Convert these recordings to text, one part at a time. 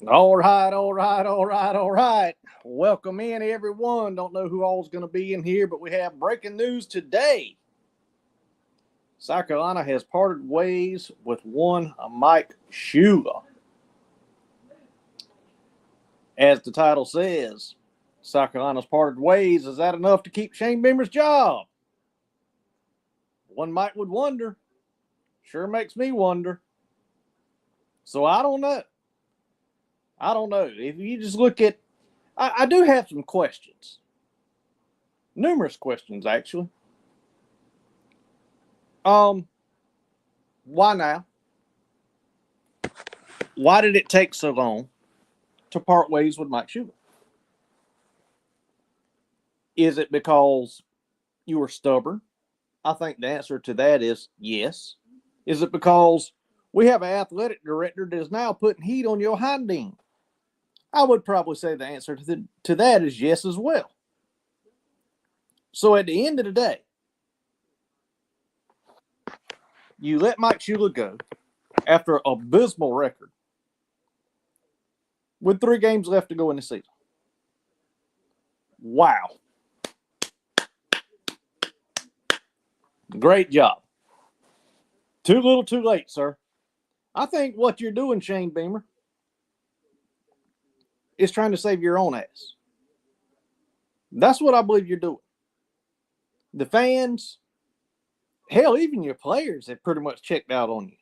All right, all right, all right, all right. Welcome in, everyone. Don't know who all's going to be in here, but we have breaking news today. South Carolina has parted ways with one Mike Shula. As the title says, South Carolina's parted ways. Is that enough to keep Shane Beamer's job? One might would wonder. Sure makes me wonder. So I don't know. I don't know. If you just look at, I do have some questions. Numerous questions, actually. Why now? Why did it take so long to part ways with Mike Shula? Is it because you were stubborn? I think the answer to that is yes. Is it because we have an athletic director that is now putting heat on your hind end? I would probably say the answer to that is yes as well. So at the end of the day, you let Mike Shula go after an abysmal record with 3 games left to go in the season. Wow. Great job. Too little, too late, sir. I think what you're doing, Shane Beamer, is trying to save your own ass. That's what I believe you're doing. The fans, hell, even your players have pretty much checked out on you.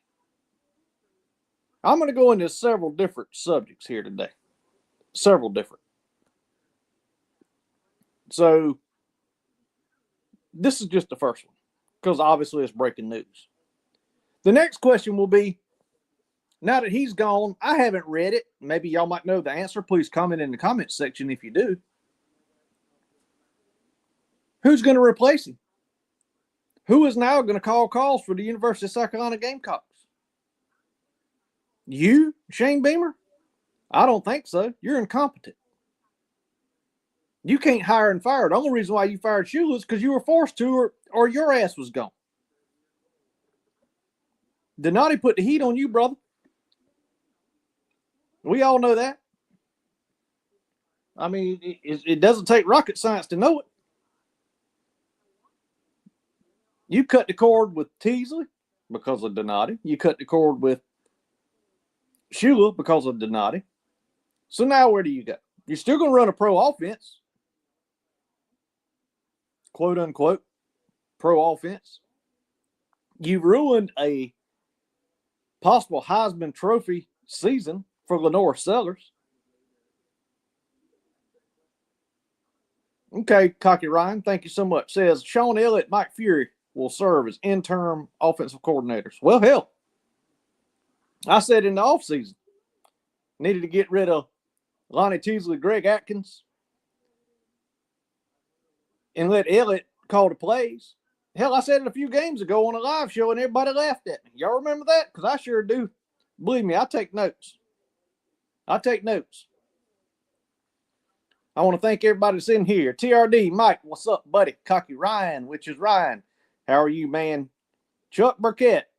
I'm going to go into several different subjects here today. Several different. So, this is just the first one, because obviously it's breaking news. The next question will be, now that he's gone, I haven't read it. Maybe y'all might know the answer. Please comment in the comments section if you do. Who's going to replace him? Who is now going to call calls for the University of South Carolina Gamecocks? You, Shane Beamer? I don't think so. You're incompetent. You can't hire and fire. The only reason why you fired Shula is because you were forced to, or your ass was gone. Donati put the heat on you, brother. We all know that. I mean, it doesn't take rocket science to know it. You cut the cord with Teasley because of Donati. You cut the cord with Shula because of Donati. So now where do you go? You're still going to run a pro offense, quote unquote, pro offense. You've ruined a possible Heisman Trophy season for Lenore Sellers. Okay, Cocky Ryan, thank you so much. Says Sean Elliott, Mike Fury will serve as interim offensive coordinators. Well, hell, I said in the offseason, needed to get rid of Lonnie Teasley, Greg Atkins, and let Elliott call the plays. Hell, I said it a few games ago on a live show, and everybody laughed at me. Y'all remember that? Because I sure do. Believe me, I take notes. I take notes. I want to thank everybody that's in here. TRD, Mike, what's up, buddy? Cocky Ryan, which is Ryan. How are you, man? Chuck Burkett.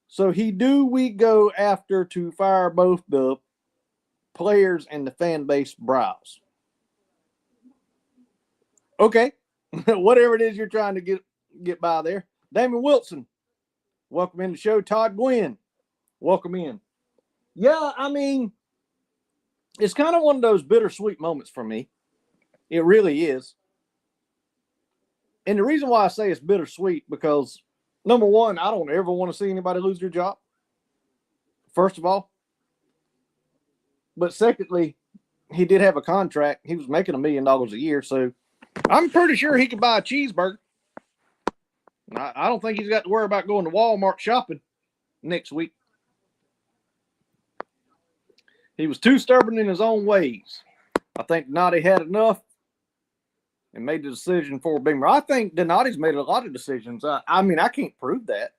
So we go after to fire both the players and the fan base brows? Okay. Whatever it is you're trying to get by there. Damon Wilson, welcome in the show. Todd Gwynn, welcome in. Yeah, I mean, it's kind of one of those bittersweet moments for me. It really is. And the reason why I say it's bittersweet because, number one, I don't ever want to see anybody lose their job, first of all. But secondly, he did have a contract. He was making $1 million a year, so I'm pretty sure he could buy a cheeseburger. I don't think he's got to worry about going to Walmart shopping next week. He was too stubborn in his own ways. I think Donati had enough and made the decision for Beamer. I think Donati's made a lot of decisions. I mean, I can't prove that.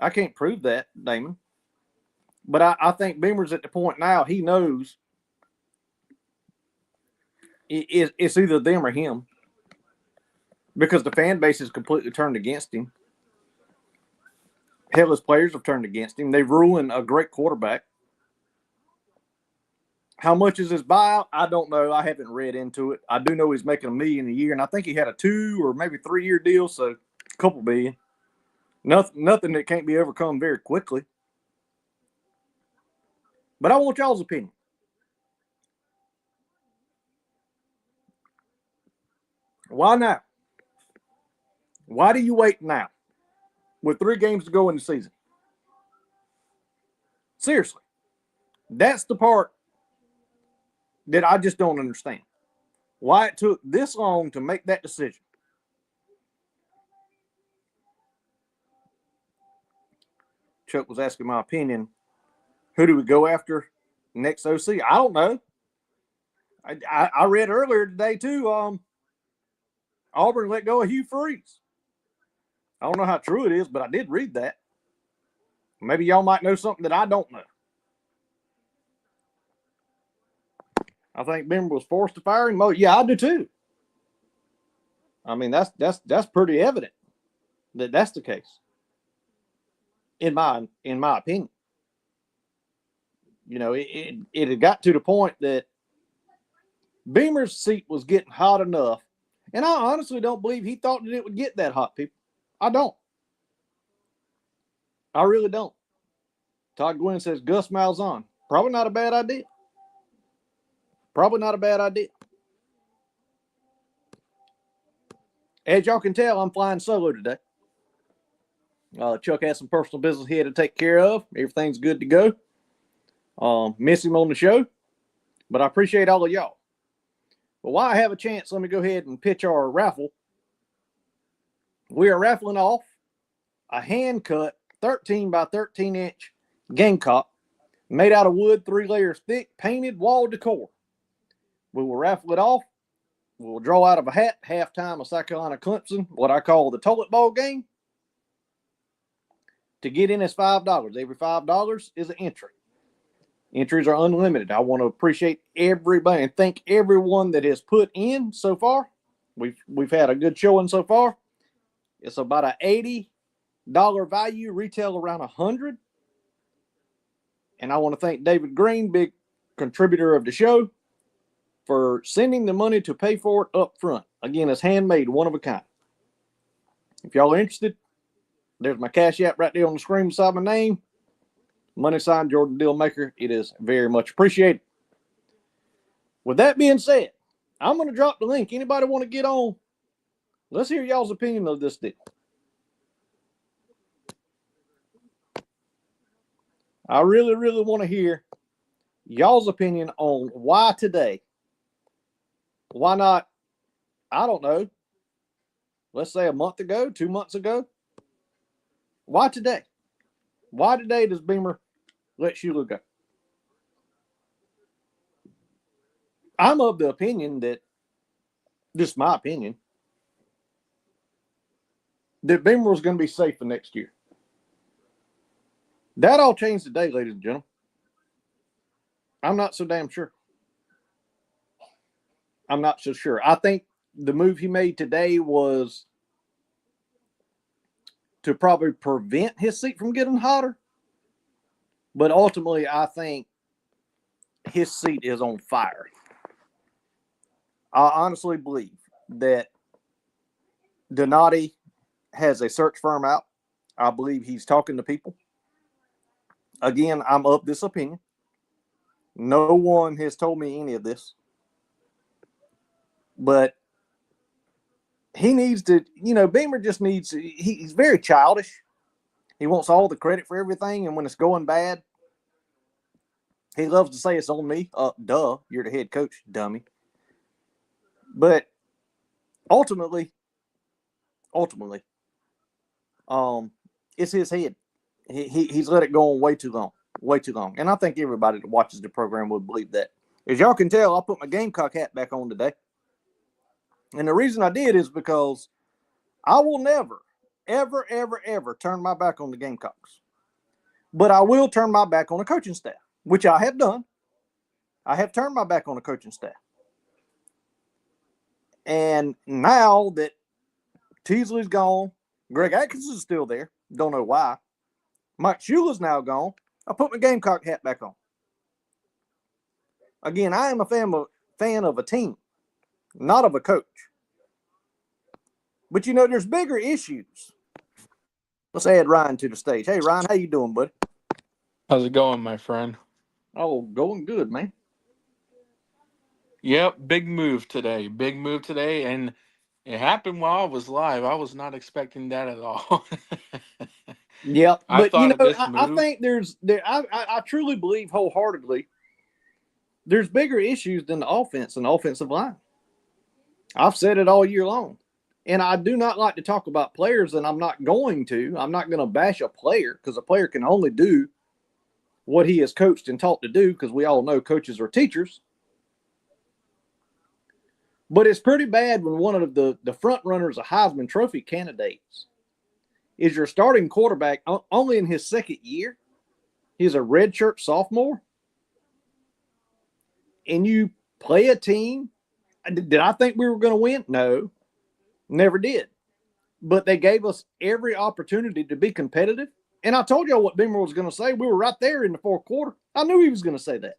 I can't prove that, Damon. But I think Beamer's at the point now he knows it's either them or him because the fan base is completely turned against him. Hell, his players have turned against him. They've ruined a great quarterback. How much is his buyout? I don't know. I haven't read into it. I do know he's making $1 million a year, and I think he had a 2 or maybe 3 year deal, so a couple billion. Nothing that can't be overcome very quickly. But I want y'all's opinion. Why now? Why do you wait now with 3 games to go in the season? Seriously. That's the part that I just don't understand. Why it took this long to make that decision. Chuck was asking my opinion. Who do we go after next OC? I don't know. I read earlier today, too, Auburn let go of Hugh Freeze. I don't know how true it is, but I did read that. Maybe y'all might know something that I don't know. I think Beamer was forced to fire him. Oh, yeah, I do too. I mean, that's pretty evident that that's the case. In my opinion, you know, it had got to the point that Beamer's seat was getting hot enough, and I honestly don't believe he thought that it would get that hot. People, I don't. I really don't. Todd Gwynn says Gus Malzahn. Probably not a bad idea. Probably not a bad idea. As y'all can tell, I'm flying solo today. Chuck has some personal business he had to take care of. Everything's good to go. Miss him on the show, but I appreciate all of y'all. But while I have a chance, let me go ahead and pitch our raffle. We are raffling off a hand-cut 13 by 13 inch Gamecock made out of wood, 3 layers thick, painted wall decor. We will raffle it off. We will draw out of a hat halftime of South Carolina Clemson, what I call the toilet bowl game. To get in is $5. Every $5 is an entry. Entries are unlimited. I want to appreciate everybody and thank everyone that has put in so far. We've had a good showing so far. It's about an $80 value, retail around $100. And I want to thank David Green, big contributor of the show, for sending the money to pay for it up front. Again, it's handmade, one of a kind. If y'all are interested, there's my Cash App right there on the screen beside my name. Money sign Jordan Dealmaker. It is very much appreciated. With that being said, I'm going to drop the link. Anybody want to get on? Let's hear y'all's opinion of this deal. I really, really want to hear y'all's opinion on why today. Why not, I don't know, let's say a month ago, 2 months ago? Why today? Why today does Beamer let Shula go? I'm of the opinion that, just my opinion, that Beamer was going to be safe for next year. That all changed today, ladies and gentlemen. I'm not so damn sure. I'm not so sure. I think the move he made today was to probably prevent his seat from getting hotter. But ultimately, I think his seat is on fire. I honestly believe that Donati has a search firm out. I believe he's talking to people. Again, I'm of this opinion. No one has told me any of this. But he needs to, Beamer just needs, he's very childish. He wants all the credit for everything. And when it's going bad, he loves to say it's on me. Duh, you're the head coach, dummy. But ultimately, it's his head. He's let it go on way too long. And I think everybody that watches the program would believe that. As y'all can tell, I put my Gamecock hat back on today. And the reason I did is because I will never, ever, ever, ever turn my back on the Gamecocks. But I will turn my back on the coaching staff, which I have done. I have turned my back on the coaching staff. And now that Teasley's gone, Greg Atkins is still there. Don't know why. Mike Shula's now gone. I put my Gamecock hat back on. Again, I am a fan of a team, not of a coach. But there's bigger issues. Let's add Ryan to the stage. Hey, Ryan, how you doing, buddy? How's it going, my friend? Oh, going good, man. Yep, big move today. Big move today, and it happened while I was live. I was not expecting that at all. Yeah, I but thought of this I move. think I truly believe wholeheartedly there's bigger issues than the offense and the offensive line. I've said it all year long. And I do not like to talk about players, and I'm not going to. I'm not going to bash a player because a player can only do what he is coached and taught to do, because we all know coaches are teachers. But it's pretty bad when one of the front runners of Heisman Trophy candidates is your starting quarterback only in his second year. He's a redshirt sophomore. And you play a team. Did I think we were going to win? No, never did. But they gave us every opportunity to be competitive. And I told y'all what Beamer was going to say. We were right there in the fourth quarter. I knew he was going to say that.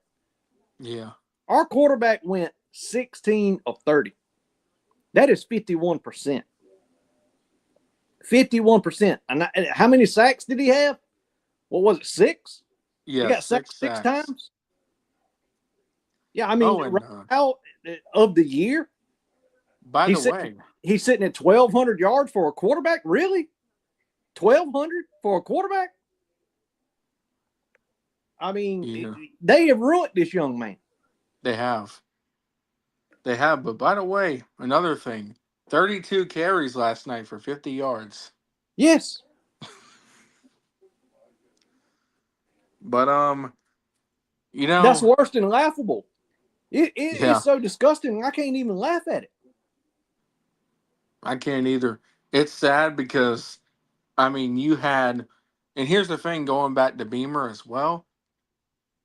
Yeah. Our quarterback went 16 of 30. That is 51%. 51%. And how many sacks did he have? What was it, 6? Yes, He got sacked 6 six sacks. times? Yeah, I mean, And right out of the year, by the he's way, sitting at 1,200 yards for a quarterback? Really? 1,200 for a quarterback? I mean, they have ruined this young man. They have. But by the way, another thing, 32 carries last night for 50 yards. Yes. But that's worse than laughable. It's yeah, so disgusting. I can't even laugh at it. I can't either. It's sad because I mean, you had, and here's the thing, going back to Beamer as well.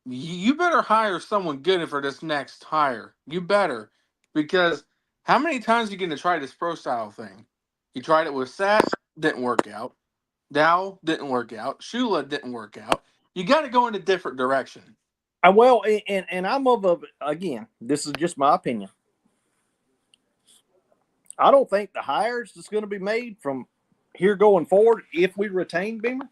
You better hire someone good for this next hire. You better, because how many times are you going to try this pro style thing? You tried it with Sat, didn't work out. Dow didn't work out. Shula didn't work out. You got to go in a different direction. Well, and I'm again, this is just my opinion. I don't think the hires that's going to be made from here going forward, if we retain Beamer,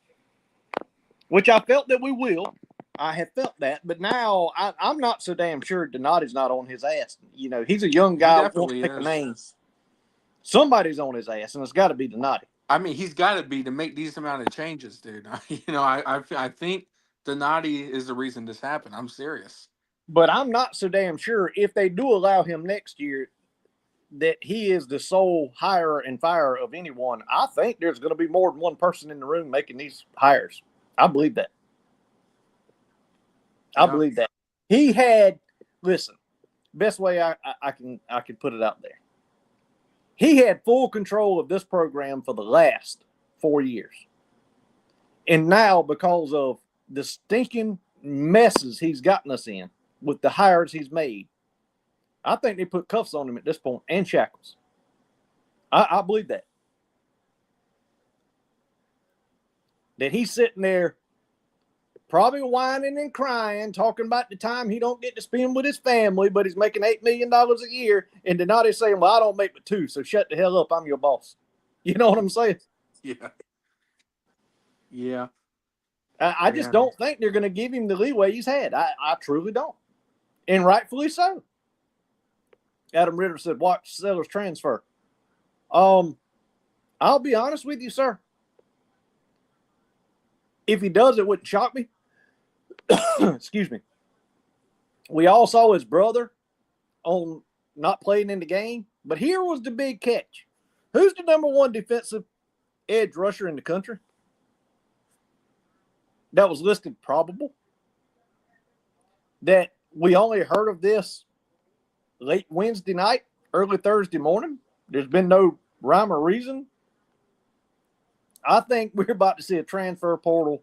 which I felt that we will. I have felt that, but now I'm not so damn sure Donati's not on his ass. He's a young guy. He definitely won't take a name. is. Somebody's on his ass, and it's got to be Donati. I mean, he's got to be to make these amount of changes, dude. I think Donati is the reason this happened. I'm serious. But I'm not so damn sure if they do allow him next year that he is the sole hire and fire of anyone. I think there's going to be more than one person in the room making these hires. I believe that. I believe that. He had, listen, best way I can put it out there. He had full control of this program for the last 4 years. And now, because of the stinking messes he's gotten us in with the hires he's made, I think they put cuffs on him at this point and shackles. I believe that. That he's sitting there probably whining and crying, talking about the time he don't get to spend with his family, but he's making $8 million a year, and Donati saying, well, I don't make but 2, so shut the hell up, I'm your boss. You know what I'm saying? Yeah. I just don't think they're going to give him the leeway he's had. I truly don't. And rightfully so. Adam Ritter said, watch Sellers transfer. I'll be honest with you, sir. If he does, it wouldn't shock me. Excuse me. We all saw his brother on not playing in the game, but here was the big catch. Who's the number 1 defensive edge rusher in the country? That was listed probable. That we only heard of this late Wednesday night, early Thursday morning. There's been no rhyme or reason. I think we're about to see a transfer portal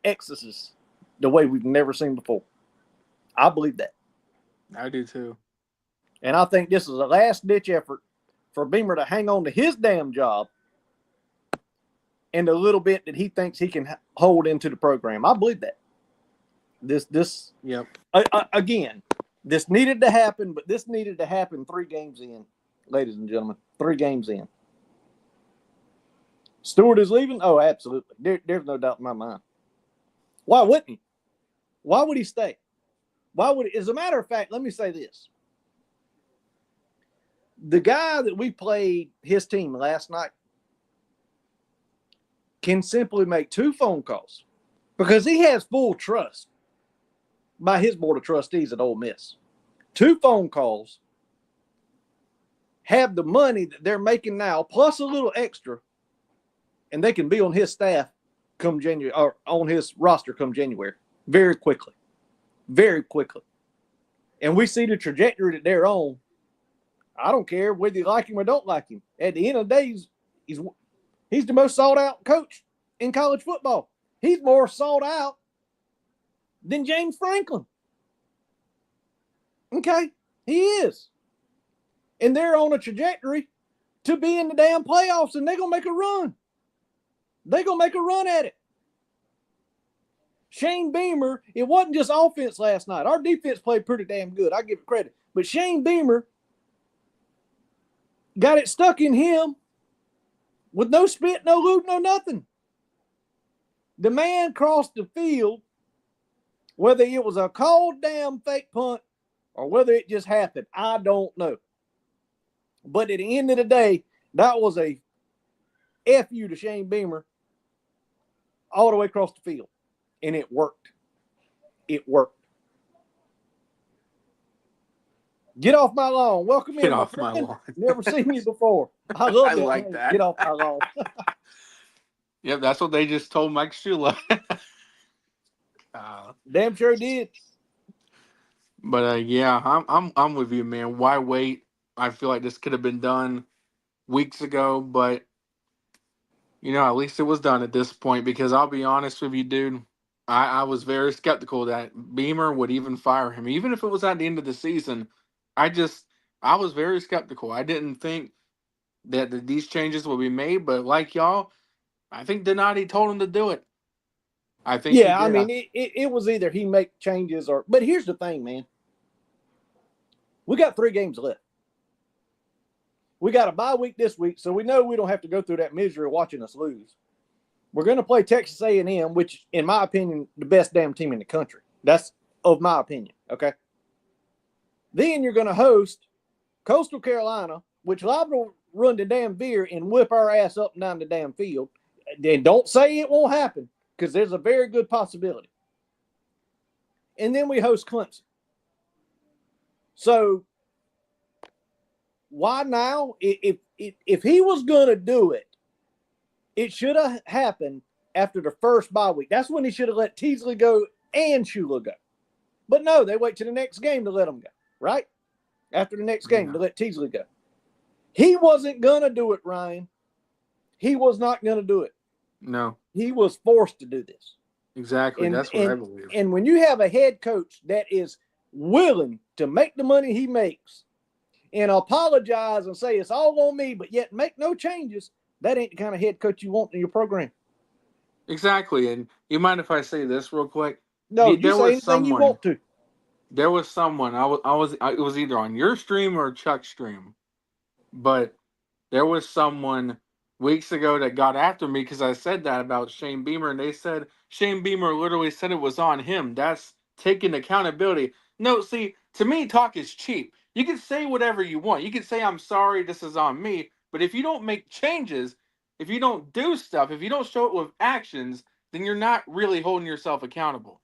exorcist the way we've never seen before. I believe that. I do too. And I think this is a last-ditch effort for Beamer to hang on to his damn job and the little bit that he thinks he can hold into the program. I believe that. Yep. Again, This needed to happen, but this needed to happen 3 games in, ladies and gentlemen. 3 games in. Stewart is leaving? Oh, absolutely. There's no doubt in my mind. Why wouldn't he? Why would he stay? Why would he? As a matter of fact, let me say this. The guy that we played his team last night can simply make 2 phone calls because he has full trust by his board of trustees at Ole Miss. 2 phone calls, have the money that they're making now plus a little extra, and they can be on his staff come January, or on his roster come January, very quickly. Very quickly. And we see the trajectory that they're on. I don't care whether you like him or don't like him. At the end of the day, he's the most sought out coach in college football. He's more sought out than James Franklin. Okay? He is. And they're on a trajectory to be in the damn playoffs, and they're going to make a run. They're going to make a run at it. Shane Beamer, it wasn't just offense last night. Our defense played pretty damn good. I give it credit. But Shane Beamer got it stuck in him with no spit, no lube, no nothing. The man crossed the field, whether it was a called damn fake punt or whether it just happened, I don't know. But at the end of the day, that was a F you to Shane Beamer all the way across the field. And it worked. It worked. Get off my lawn. Welcome in. Get off my lawn. Never seen you before. I love I like name. that. Get off my lawn. Yep, that's what they just told Mike Shula. Damn sure did. But yeah, I'm with you, man. Why wait? I feel like this could have been done weeks ago, but at least it was done at this point. Because I'll be honest with you, dude, I was very skeptical that Beamer would even fire him, even if it was at the end of the season. I was very skeptical. I didn't think that these changes would be made, but like y'all, I think Donati told him to do it. I think. Yeah, I mean, it was either he make changes or. But here's the thing, man. We got 3 games left. We got a bye week this week, so we know we don't have to go through that misery watching us lose. We're going to play Texas A&M, which, in my opinion, the best damn team in the country. That's of my opinion, okay? Then you're going to host Coastal Carolina, which liable to run the damn veer and whip our ass up and down the damn field. Then don't say it won't happen, because there's a very good possibility. And then we host Clemson. So why now? If he was going to do it, it should have happened after the first bye week. That's when he should have let Teasley go and Shula go. But no, they wait to the next game to let them go, right? After the next game to let Teasley go. He wasn't going to do it, Ryan. He was not going to do it. No. He was forced to do this. Exactly. That's what I believe. And when you have a head coach that is willing to make the money he makes and apologize and say it's all on me, but yet make no changes, that ain't the kind of head coach you want in your program. Exactly. And you mind if I say this real quick? No, you say anything you want to. There was someone, it was either on your stream or Chuck's stream, but there was someone weeks ago that got after me because I said that about Shane Beamer, and they said Shane Beamer literally said it was on him. That's taking accountability. No, see, to me, talk is cheap. You can say whatever you want. You can say, I'm sorry, this is on me. But if you don't make changes, if you don't do stuff, if you don't show it with actions, then you're not really holding yourself accountable.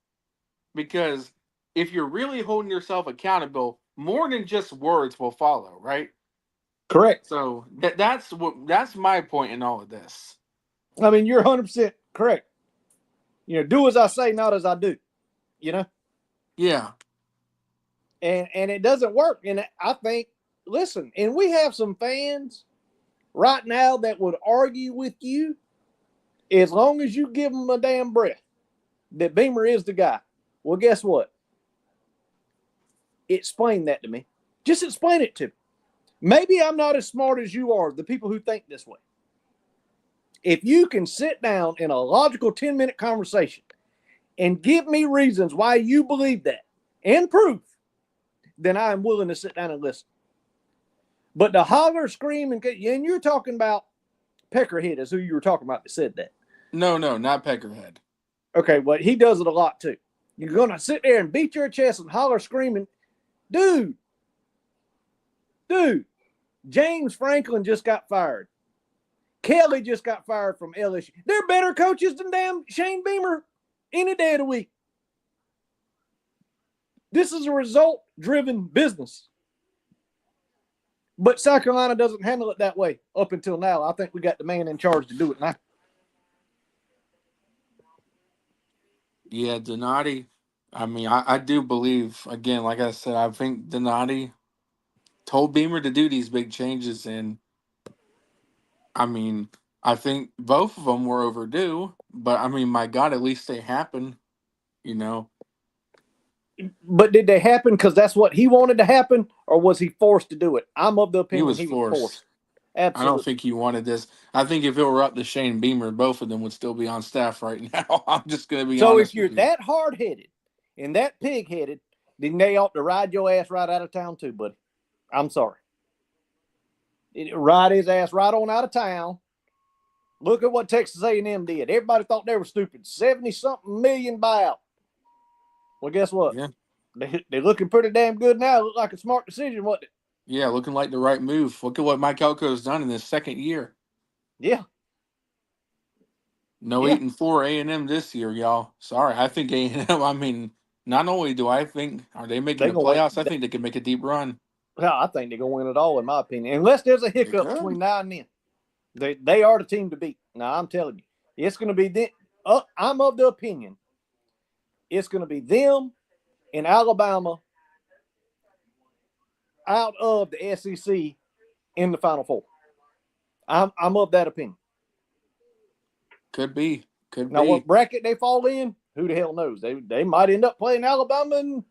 Because if you're really holding yourself accountable, more than just words will follow, right? Correct. So that's my point in all of this. I mean, you're 100% correct. Do as I say, not as I do. Yeah. And it doesn't work. And I think, listen, and we have some fans right now that would argue with you as long as you give them a damn breath that Beamer is the guy. Well, guess what? Explain that to me. Just explain it to me. Maybe I'm not as smart as you are, the people who think this way. If you can sit down in a logical 10-minute conversation and give me reasons why you believe that and proof, then I am willing to sit down and listen. But the holler, scream, and you're talking about Peckerhead is who you were talking about that said that. No, not Peckerhead. Okay, well, he does it a lot too. You're going to sit there and beat your chest and holler, screaming, dude, James Franklin just got fired. Kelly just got fired from LSU. They're better coaches than damn Shane Beamer any day of the week. This is a result-driven business. But South Carolina doesn't handle it that way up until now. I think we got the man in charge to do it now. Yeah, Donati. I mean, I do believe, again, like I said, I think Donati told Beamer to do these big changes. And, I mean, I think both of them were overdue. But, I mean, my God, at least they happened, you know. But did they happen because that's what he wanted to happen, or was he forced to do it? I'm of the He opinion was he was forced. forced. I don't Absolutely. think he wanted this. I think if it were up to Shane Beamer, both of them would still be on staff right now. I'm just going to be So if honest you're with you. that hard-headed and that pig-headed, then they ought to ride your ass right out of town too, buddy. I'm sorry. Ride his ass right on out of town. Look at what Texas A&M did. Everybody thought they were stupid. 70-something million buyout. Well, guess what? Yeah. They're looking pretty damn good now. Look like a smart decision, wasn't it? Yeah, looking like the right move. Look at what Mike Elko's done in his second year. Yeah. No Yeah. 8-4 A&M this year, y'all. Sorry, I think A&M. I mean, not only do I think are they making They the gonna win. playoffs, I think they can make a deep run. Well, I think they're gonna win it all, in my opinion. Unless there's a They hiccup could. between now and then. They are the team to beat. Now I'm telling you, it's gonna be them. I'm of the opinion it's gonna be them and Alabama out of the SEC in the Final Four. I'm of that opinion. Could be. Could Now, what be. bracket they fall in, who the hell knows? They might end up playing Alabama in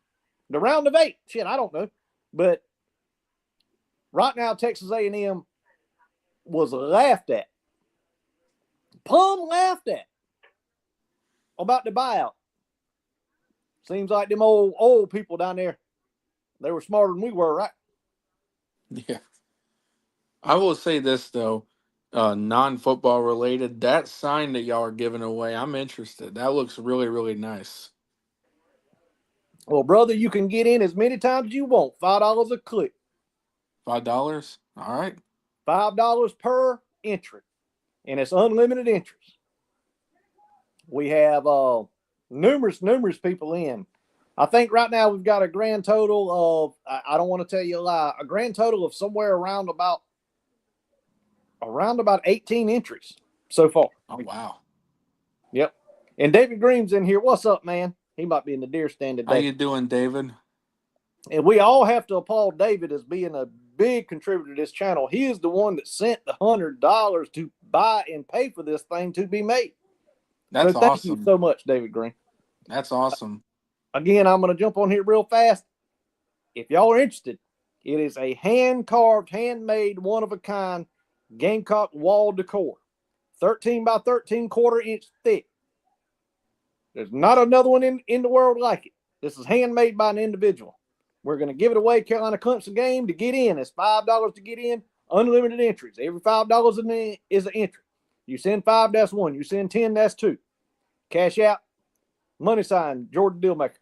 the round of 8. Shit, I don't know. But right now, Texas A&M was laughed at. Plum laughed at about the buyout. Seems like them old people down there, they were smarter than we were, right? Yeah. I will say this though, non-football related. That sign that y'all are giving away, I'm interested. That looks really, really nice. Well, brother, you can get in as many times as you want. $5 a click. $5. All right. $5 per entry. And it's unlimited entries. We have numerous people in. I think right now we've got a grand total of, I don't want to tell you a lie, a grand total of somewhere around about 18 entries so far. Oh wow. Yep. And David Green's in here. What's up, man? He might be in the deer stand today. How you doing, David? And we all have to applaud David as being a big contributor to this channel. He is the one that sent the $100 to buy and pay for this thing to be made. That's so thank awesome. you so much, David Green. That's awesome. Again, I'm going to jump on here real fast. If y'all are interested, it is a hand-carved, handmade, one-of-a-kind Gamecock wall decor. 13 by 13 quarter-inch thick. There's not another one in the world like it. This is handmade by an individual. We're going to give it away Carolina Clemson game to get in. It's $5 to get in. Unlimited entries. Every $5 is an entry. You send 5, that's 1. You send 10, that's 2. Cash out, money sign, Jordan Dealmaker.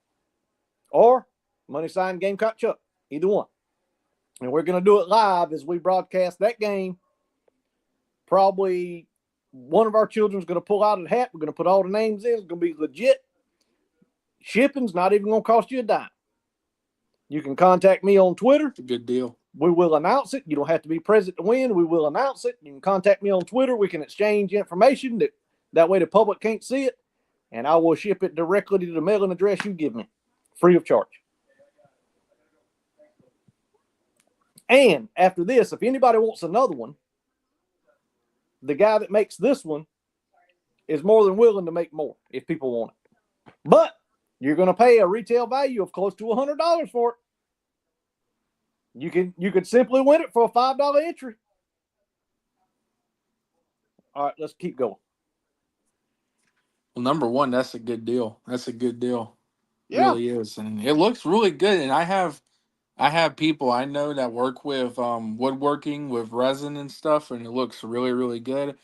Or money sign, Gamecock Chuck. Either one. And we're going to do it live as we broadcast that game. Probably one of our children's going to pull out a hat. We're going to put all the names in. It's going to be legit. Shipping's not even going to cost you a dime. You can contact me on Twitter. It's a good deal. We will announce it. You don't have to be present to win. We will announce it. You can contact me on Twitter. We can exchange information. That way the public can't see it. And I will ship it directly to the mailing address you give me. Free of charge. And after this, if anybody wants another one, the guy that makes this one is more than willing to make more if people want it. But you're going to pay a retail value of close to $100 for it. You could simply win it for a $5 entry. All right, let's keep going. Well, number one, that's a good deal. That's a good deal. It Yeah. really is. And it looks really good. And I have I have people I know that work with woodworking with resin and stuff, and it looks really, really good.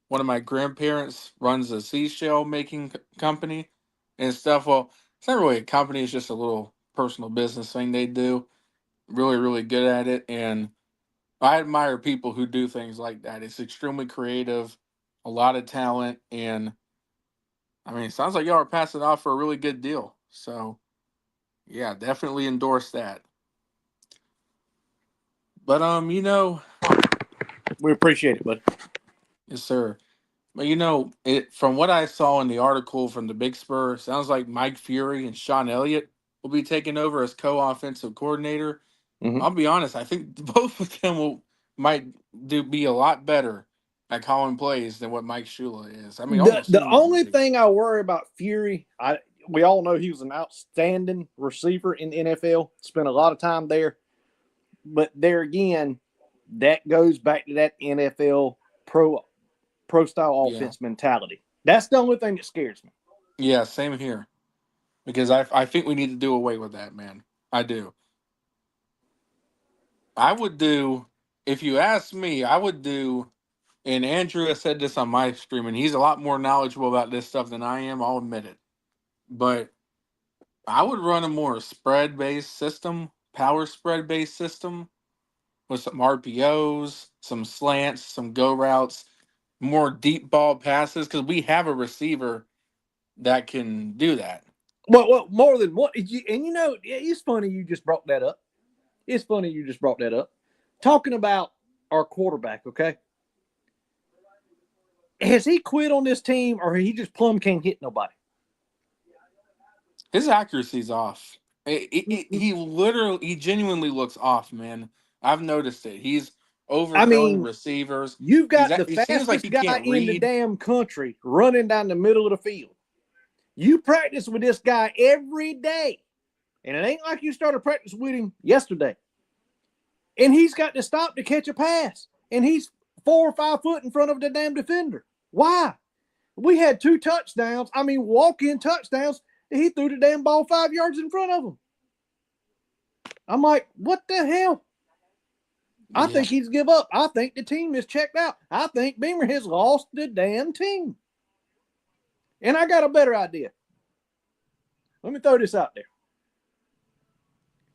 One of my grandparents runs a seashell making company and stuff. Well, it's not really a company; it's just a little personal business thing they do. Really, really good at it, and I admire people who do things like that. It's extremely creative, a lot of talent, and I mean, it sounds like y'all are passing it off for a really good deal. So, yeah, definitely endorse that. But We appreciate it, bud. yes, sir. But it from what I saw in the article from the Big Spur, sounds like Mike Fury and Sean Elliott will be taking over as co-offensive coordinator. Mm-hmm. I'll be honest, I think both of them will might do be a lot better at calling plays than what Mike Shula is. I mean, almost The only immediately. thing I worry about Fury, we all know he was an outstanding receiver in the NFL. Spent a lot of time there, but there again, that goes back to that NFL pro style Yeah, offense mentality. That's the only thing that scares me. yeah, same here. Because I think we need to do away with that, man. I do. I would do, if you ask me, I would do. And Andrew has said this on my stream, and he's a lot more knowledgeable about this stuff than I am. I'll admit it. But I would run a more spread based system, power spread based system with some RPOs, some slants, some go routes, more deep ball passes, because we have a receiver that can do that. Well, more than what? And it's funny you just brought that up. It's funny you just brought that up. Talking about our quarterback, okay? Has he quit on this team, or he just plumb can't hit nobody? His accuracy's off. He genuinely looks off, man. I've noticed it. He's I overthrowing mean, receivers. you've got the He seems like fastest he guy can't in the read. damn country running down the middle of the field. You practice with this guy every day. And it ain't like you started practice with him yesterday. And he's got to stop to catch a pass. And he's 4 or 5 foot in front of the damn defender. Why? We had 2 touchdowns. I mean, walk-in touchdowns. He threw the damn ball 5 yards in front of him. I'm like, what the hell? I Yeah, think he's give up. I think the team is checked out. I think Beamer has lost the damn team. And I got a better idea. Let me throw this out there.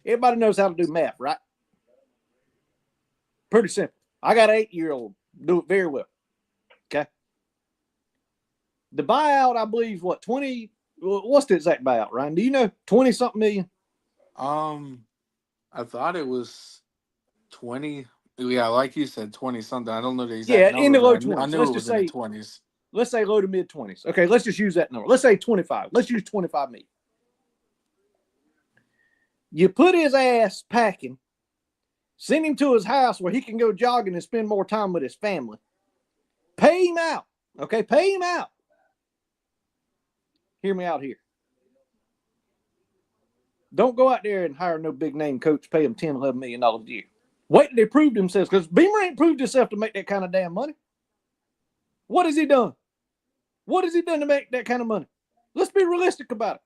Everybody knows how to do math, right? Pretty simple. I got an 8-year-old do it very well. Okay. The buyout, I believe, what, 20? What's the exact buyout, Ryan? Do you know? 20 something million? I thought it was 20. Yeah, like you said, 20 something. I don't know the exact Yeah, in number, the but low I 20s. knew Let's it just was in the say, 20s. let's say low to mid 20s. Okay, let's just use that number. Let's say 25. Let's use 25 million. You put his ass packing, send him to his house where he can go jogging and spend more time with his family. Pay him out. Okay, pay him out. Hear me out here. Don't go out there and hire no big name coach, pay him $10, $11 million a year. Wait till they prove themselves, because Beamer ain't proved himself to make that kind of damn money. What has he done? What has he done to make that kind of money? Let's be realistic about it.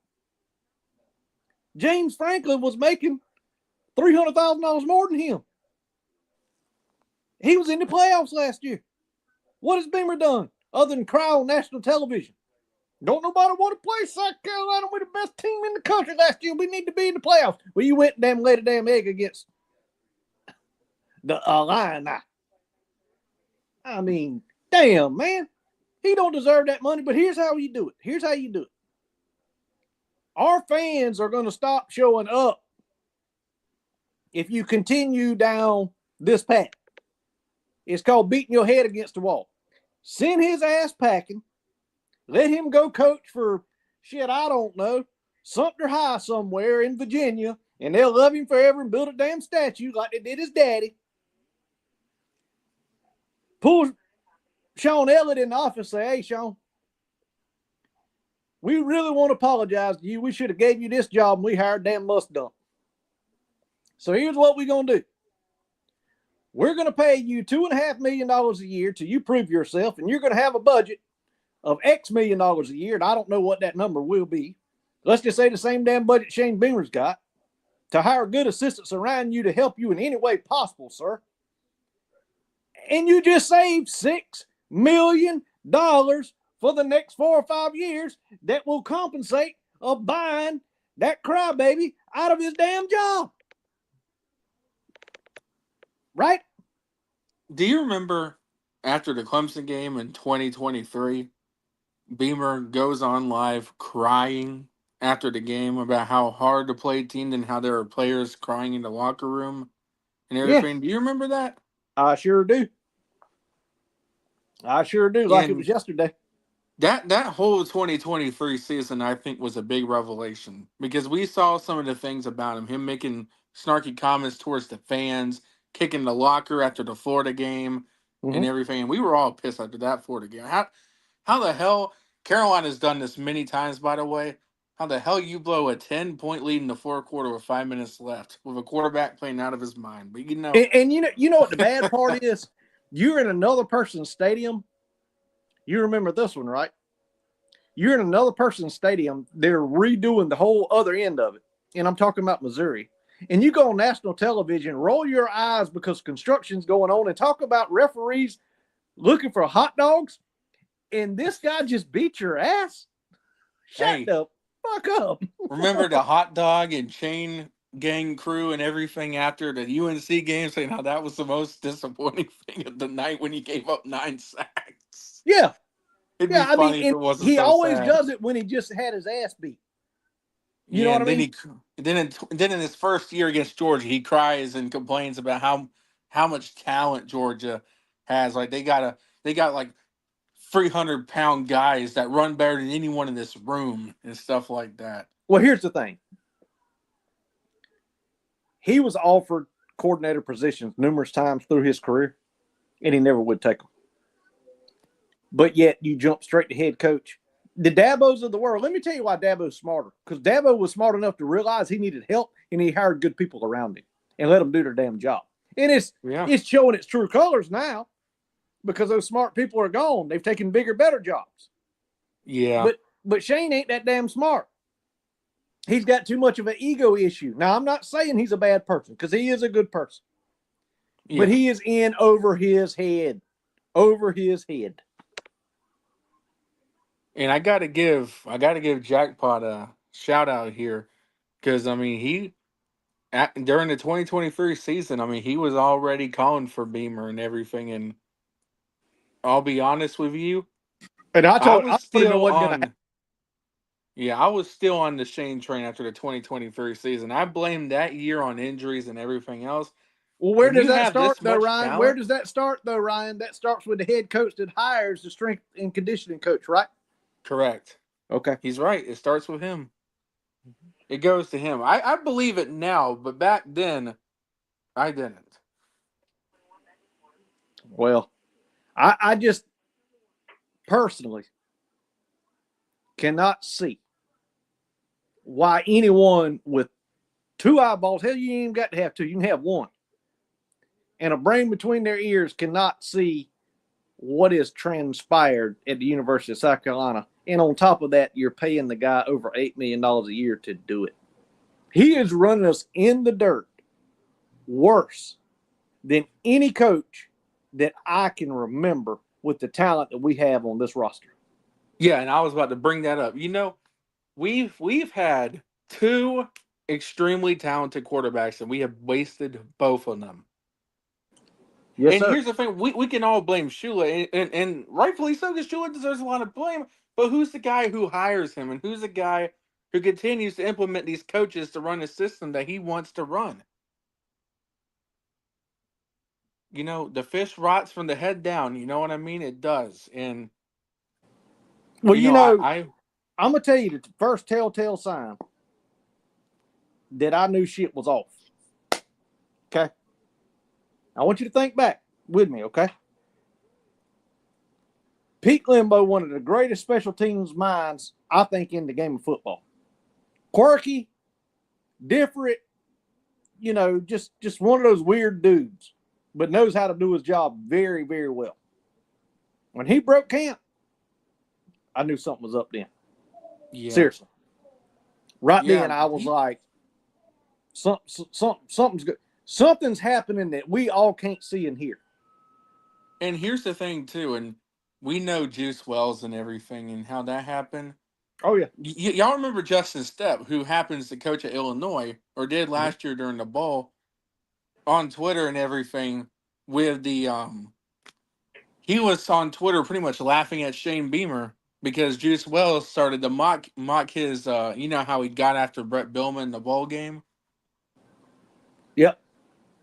James Franklin was making $300,000 more than him. He was in the playoffs last year. What has Beamer done other than cry on national television? Don't nobody want to play South Carolina. We're the best team in the country last year. We need to be in the playoffs. Well, you went and damn laid a damn egg against the Illini. I mean, damn, man. He don't deserve that money, but here's how you do it. Here's how you do it. Our fans are going to stop showing up if you continue down this path. It's called beating your head against the wall. Send his ass packing. Let him go coach for shit, I don't know, Sumter High somewhere in Virginia, and they'll love him forever and build a damn statue like they did his daddy. Pull Sean Elliott in the office and say, hey, Sean, we really want to apologize to you. We should have gave you this job and we hired damn Must Dump. So here's what we're going to do. We're going to pay you $2.5 million a year till you prove yourself, and you're going to have a budget of X million dollars a year, and I don't know what that number will be. Let's just say the same damn budget Shane Beamer's got. to hire good assistants around you to help you in any way possible, sir. And you just saved $6 million for the next 4 or 5 years that will compensate of buying that crybaby out of his damn job. Right? Do you remember after the Clemson game in 2023, Beamer goes on live crying after the game about how hard to play team and how there were players crying in the locker room and Yeah, everything? Do you remember that? I sure do. I sure do, like it was And yesterday. that whole 2023 season, I think, was a big revelation because we saw some of the things about him making snarky comments towards the fans, kicking the locker after the Florida game, and Mm-hmm. everything. And we were all pissed after that Florida game. How the hell Carolina's done this many times, by the way? How the hell you blow a 10-point lead in the fourth quarter with 5 minutes left with a quarterback playing out of his mind? But And you know what the bad part is? You're in another person's stadium. You remember this one, right? You're in another person's stadium. They're redoing the whole other end of it. And I'm talking about Missouri. And you go on national television, roll your eyes because construction's going on, and talk about referees looking for hot dogs. And this guy just beat your ass. Shut hey, the fuck up. remember the hot dog and chain gang crew and everything after the UNC game, saying how that was the most disappointing thing of the night when he gave up 9 sacks. Yeah. It'd be Yeah. I mean, funny if and it wasn't he so always sad. does it when he just had his ass beat. You know Yeah, what I and then mean? then in his first year against Georgia, he cries and complains about how much talent Georgia has. Like they got like 300-pound guys that run better than anyone in this room and stuff like that. Well, here's the thing. He was offered coordinator positions numerous times through his career, and he never would take them. But yet you jump straight to head coach. The Dabos of the world, let me tell you why Dabo's smarter. Because Dabo was smart enough to realize he needed help, and he hired good people around him and let them do their damn job. And Yeah. it's showing its true colors now because those smart people are gone. They've taken bigger, better jobs. Yeah. But Shane ain't that damn smart. He's got too much of an ego issue. Now, I'm not saying he's a bad person because he is a good person. But Yeah. he is in over his head. Over his head. And I gotta give Jackpot a shout out here because I mean during the 2023 season, I mean he was already calling for Beamer and everything. And I'll be honest with you, And I I told was him it still wasn't going to happen. on I was still on the Shane train after the 2023 season. I blamed that year on injuries and everything else. Well, where When does you that have start, this though, much Ryan? Where talent, does that start, though, Ryan? That starts with the head coach that hires the strength and conditioning coach, right? correct. Okay. He's right. It starts with him. It goes to him. I believe it now, but back then I didn't. Well, I just personally cannot see why anyone with two eyeballs, hell, you ain't even got to have two, you can have one, and a brain between their ears cannot see what is transpired at the University of South Carolina. And on top of that, you're paying the guy over $8 million a year to do it. He is running us in the dirt worse than any coach that I can remember with the talent that we have on this roster. Yeah, and I was about to bring that up. We've had two extremely talented quarterbacks, and we have wasted both of them. Yes, And sir. here's the thing: we can all blame Shula, and rightfully so, because Shula deserves a lot of blame. But who's the guy who hires him, and who's the guy who continues to implement these coaches to run a system that he wants to run? The fish rots from the head down. You know what I mean? It does. And Well, I I'm gonna tell you the first telltale sign that I knew shit was off. Okay, I want you to think back with me. Okay, Pete Limbo, one of the greatest special teams minds I think in the game of football. Quirky, different, just one of those weird dudes, but knows how to do his job very, very well. When he broke camp, I knew something was up then. yeah Seriously. Right yeah then, I was like, Something's good. Something's happening that we all can't see and hear. And here's the thing too, and we know Juice Wells and everything and how that happened. Oh yeah. Y'all remember Justin Stepp, who happens to coach at Illinois, or did Mm-hmm. last year during the bowl, on Twitter and everything with the he was on Twitter pretty much laughing at Shane Beamer because Juice Wells started to mock his you know how he got after Brett Billman in the bowl game. Yep.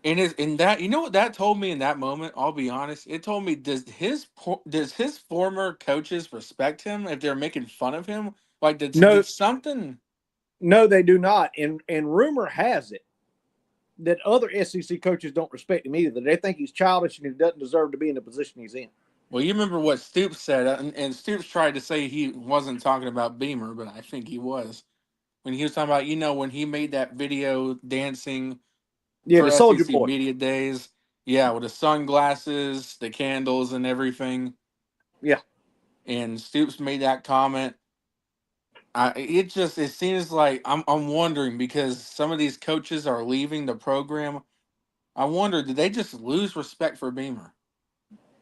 And in that, you know what that told me in that moment? I'll be honest. It told me does his former coaches respect him if they're making fun of him? Like No, did something? no, they do not. And rumor has it that other SEC coaches don't respect him either. They think he's childish and he doesn't deserve to be in the position he's in. Well, you remember what Stoops said, and Stoops tried to say he wasn't talking about Beamer, but I think he was when he was talking about when he made that video dancing Yeah, for the Soldier SEC Boy. Media Days. Yeah, with the sunglasses, the candles, and everything. Yeah. And Stoops made that comment. It seems like I'm wondering because some of these coaches are leaving the program. I wonder, did they just lose respect for Beamer?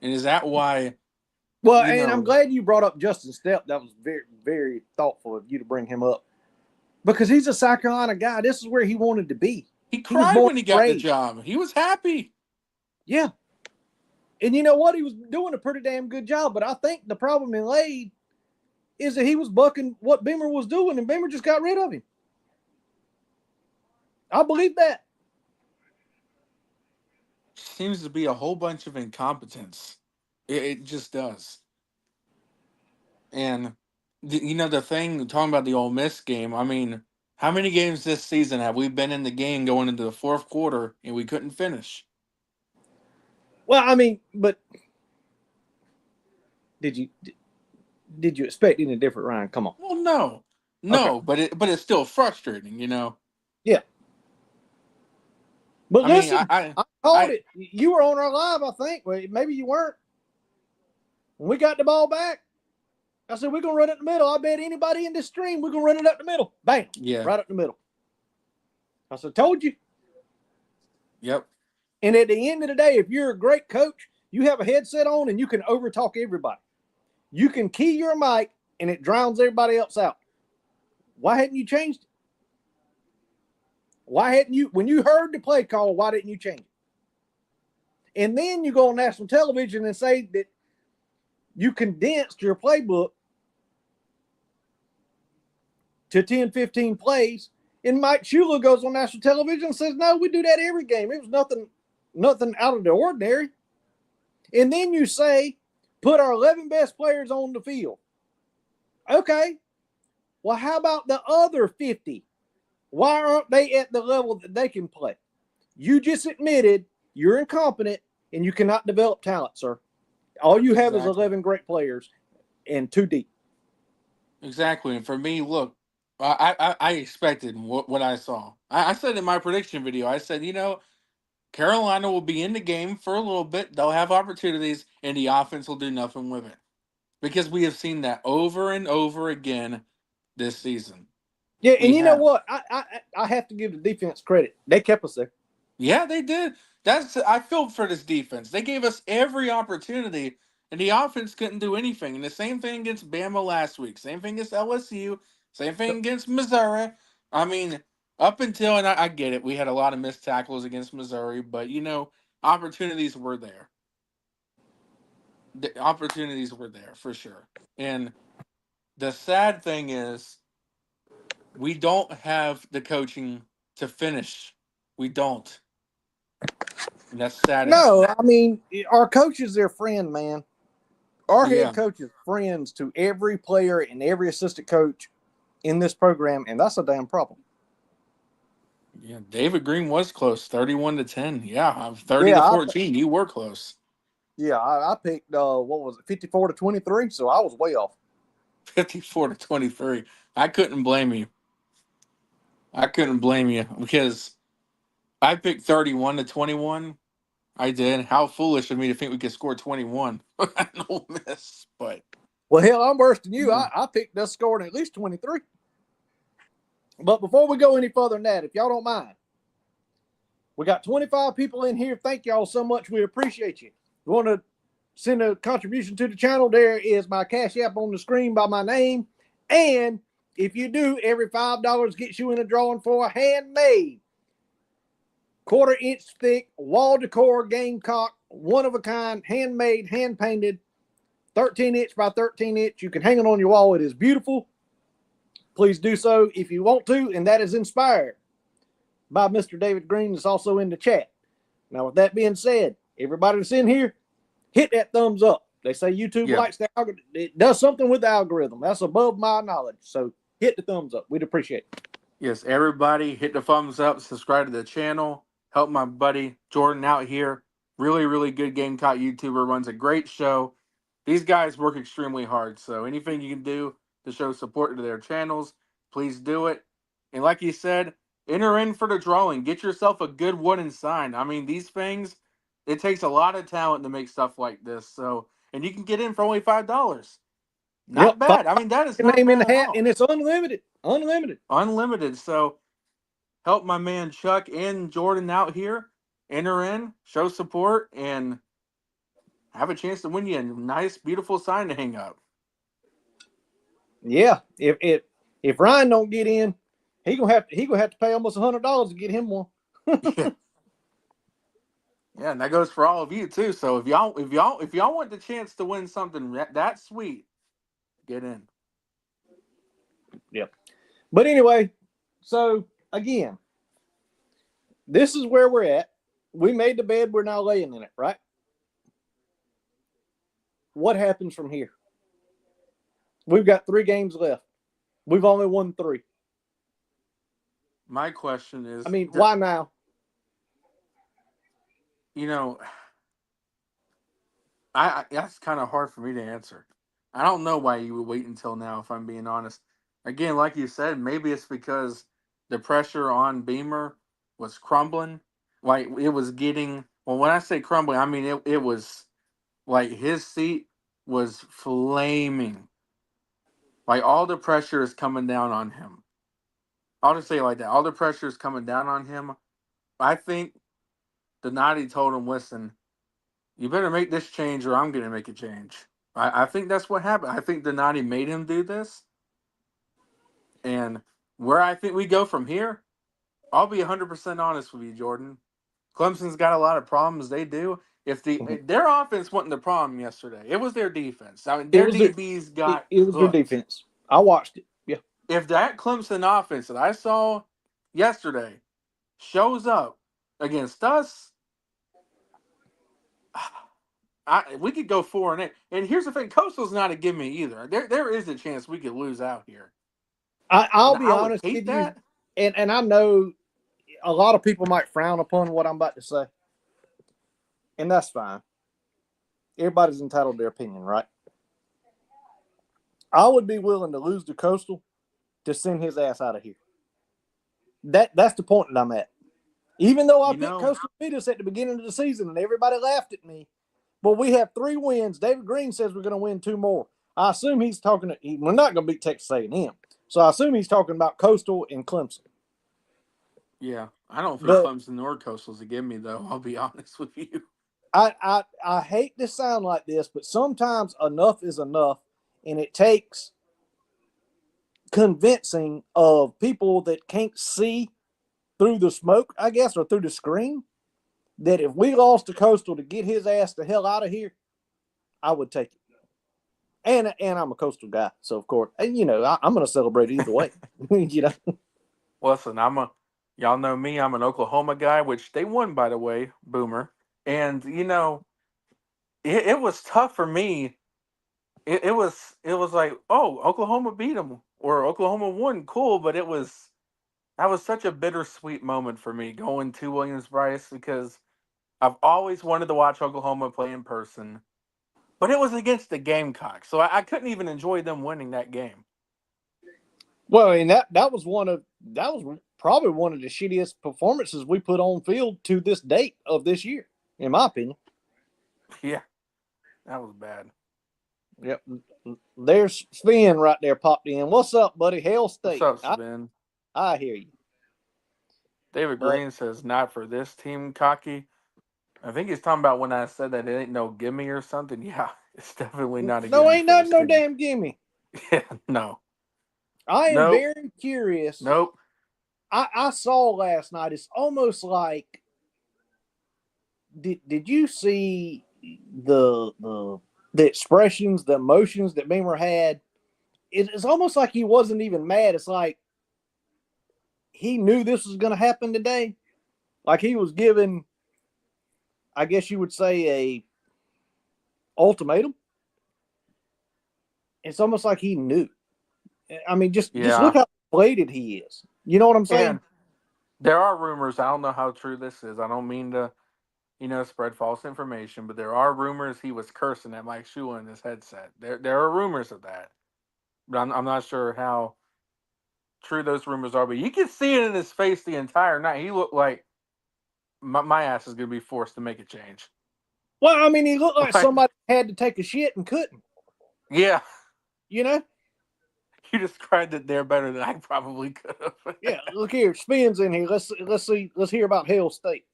And is that why, Well, you and I'm know, glad you brought up Justin Stepp. That was very, very thoughtful of you to bring him up because he's a South Carolina guy. This is where he wanted to be. he He was cried born when he and got the raised. job. He was happy. Yeah. And you know what? He was doing a pretty damn good job. But I think the problem in Lade is that he was bucking what Beamer was doing, and Beamer just got rid of him. I believe that. Seems to be a whole bunch of incompetence. It just does. And the thing talking about the Ole Miss game. I mean, how many games this season have we been in the game going into the fourth quarter and we couldn't finish? Well, I mean, but did you did you expect any different, Ryan? Come on. Well, no, Okay. no, but it's still frustrating. Yeah. But I mean, listen, I called I it. You were on our live, I think. Well, maybe you weren't. When we got the ball back, I said, we're going to run it in the middle. I bet anybody in this stream, we're going to run it up the middle. Bam. yeah, Right up the middle. I said, told you. yep, And at the end of the day, if you're a great coach, you have a headset on and you can overtalk everybody. You can key your mic and it drowns everybody else out. Why hadn't you changed it? Why hadn't you, when you heard the play call, why didn't you change it? And then you go on national television and say that you condensed your playbook to 10, 15 plays. And Mike Shula goes on national television and says, no, we do that every game. It was nothing out of the ordinary. And then you say, put our 11 best players on the field. Okay. Well, how about the other 50? Why aren't they at the level that they can play? You just admitted you're incompetent and you cannot develop talent, sir. All you have is exactly, 11 great players and too deep. exactly. And for me, look, I expected what I saw. I said in my prediction video, I said, Carolina will be in the game for a little bit. They'll have opportunities, and the offense will do nothing with it because we have seen that over and over again this season. Yeah, and We you know have. what? I have to give the defense credit. They kept us there. Yeah, they did. I feel for this defense. They gave us every opportunity, and the offense couldn't do anything. And the same thing against Bama last week. Same thing against LSU. Same thing against Missouri. I mean, up until and I get it, we had a lot of missed tackles against Missouri, but opportunities were there. The opportunities were there for sure. And the sad thing is, we don't have the coaching to finish. We don't. And that's sad as No, shit. I mean, our coach is their friend, man. Our head Yeah. coach is friends to every player and every assistant coach in this program, and that's a damn problem. Yeah, David Green was close, 31-10. Yeah, 30 Yeah, to 14. You were close. I picked what was it, 54-23, so I was way off. 54-23. I couldn't blame you. I couldn't blame you because I picked 31-21. I did. How foolish of me to think we could score 21. No miss, but Well, hell, I'm worse than you. yeah. I picked us scoring at least 23. But before we go any further than that, if y'all don't mind, We got 25 people in here. Thank y'all so much. We appreciate you. You want to send a contribution to the channel? There is my Cash App on the screen by my name. And if you do, every $5 gets you in a drawing for a handmade, quarter-inch thick, wall decor Gamecock, one-of-a-kind, handmade, hand-painted, 13-inch by 13-inch. You can hang it on your wall. It is beautiful. Please do so if you want to, and that is inspired by Mr. David Green. That's also in the chat. Now, with that being said, everybody that's in here, hit that thumbs up. They say YouTube likes the algorithm. It does something with the algorithm. That's above my knowledge. So hit the thumbs up. We'd appreciate it. Yes, everybody hit the thumbs up, subscribe to the channel, help my buddy Jordan out here. Really, really good Gamecock YouTuber, runs a great show. These guys work extremely hard, so anything you can do to show support to their channels, please do it. And like you said, enter in for the drawing. Get yourself a good wooden sign. I mean, these things, it takes a lot of talent to make stuff like this. So, and you can get in for only $5. Not bad. I mean, that is not name in bad the at hat, all. and it's unlimited. Unlimited. So help my man Chuck and Jordan out here. Enter in, show support, and have a chance to win you a nice, beautiful sign to hang up. Yeah. If Ryan don't get in, he gonna have to pay almost $100 to get him one. Yeah. Yeah, and that goes for all of you too. So if y'all want the chance to win something that sweet, get in. Yep. But anyway, so again, this is where we're at. We made the bed. We're now laying in it, right? What happens from here? We've got 3 games left. We've only won 3. My question is, I mean, why now? You know, I that's kind of hard for me to answer. I don't know why you would wait until now, if I'm being honest. Again, like you said, maybe it's because the pressure on Beamer was crumbling. Like it was getting, well, when I say crumbling, I mean it was like his seat was flaming. Like all the pressure is coming down on him. I'll just say it like that. All the pressure is coming down on him. I think Donati told him, listen, you better make this change or I'm going to make a change. I think that's what happened. I think Donati made him do this. And where I think we go from here, I'll be 100% honest with you, Jordan. Clemson's got a lot of problems. They do. If their offense wasn't the problem yesterday, it was their defense. I mean, their DBs got it was their defense. I watched it. Yeah. If that Clemson offense that I saw yesterday shows up against us, we could go 4-8. And here's the thing: Coastal's not a gimme either. There is a chance we could lose out here. I'll be honest with you, and I know a lot of people might frown upon what I'm about to say, and that's fine. Everybody's entitled to their opinion, right? I would be willing to lose to Coastal to send his ass out of here. That's the point that I'm at. Even though I picked Coastal beat us at the beginning of the season and everybody laughed at me, but we have 3 wins. David Green says we're going to win 2 more. I assume he's talking. We're not going to beat Texas A&M, so I assume he's talking about Coastal and Clemson. Yeah, I don't think Clemson or Coastal's a gimme, though. I'll be honest with you. I hate to sound like this, but sometimes enough is enough, and it takes convincing of people that can't see through the smoke, I guess, or through the screen, that if we lost to Coastal to get his ass the hell out of here, I would take it. And I'm a Coastal guy, so of course, and I'm going to celebrate either way. Listen, y'all know me. I'm an Oklahoma guy, which they won, by the way, Boomer. And it was tough for me. It was like, oh, Oklahoma beat them or Oklahoma won, cool. But that was such a bittersweet moment for me going to Williams-Brice because I've always wanted to watch Oklahoma play in person, but it was against the Gamecocks, so I couldn't even enjoy them winning that game. Well, and that was probably one of the shittiest performances we put on field to this date of this year, in my opinion. Yeah, that was bad. Yep. There's Sven right there popped in. What's up, buddy? Hail State. What's up, Sven? I hear you. David But Green says, not for this team, cocky. I think he's talking about when I said that it ain't no gimme or something. Yeah, it's definitely not a no, gimme ain't for nothing this no team. damn gimme. Yeah, no. I am Nope. very curious. Nope. I saw last night. It's almost like did you see the expressions, the emotions that Beamer had? It's almost like he wasn't even mad. It's like he knew this was going to happen today. Like he was given, I guess you would say, a ultimatum. It's almost like he knew. I mean, just look Yeah. how bladed he is. You know what I'm saying? And there are rumors. I don't know how true this is. I don't mean to, spread false information, but there are rumors he was cursing at Mike Shula in his headset. There are rumors of that. But I'm not sure how true those rumors are. But you can see it in his face the entire night. He looked like my ass is going to be forced to make a change. Well, I mean, he looked like Like, somebody had to take a shit and couldn't. yeah. You know? You described it there better than I probably could have. Yeah. Look here, Spin's in here. Let's see. Let's hear about Hale State.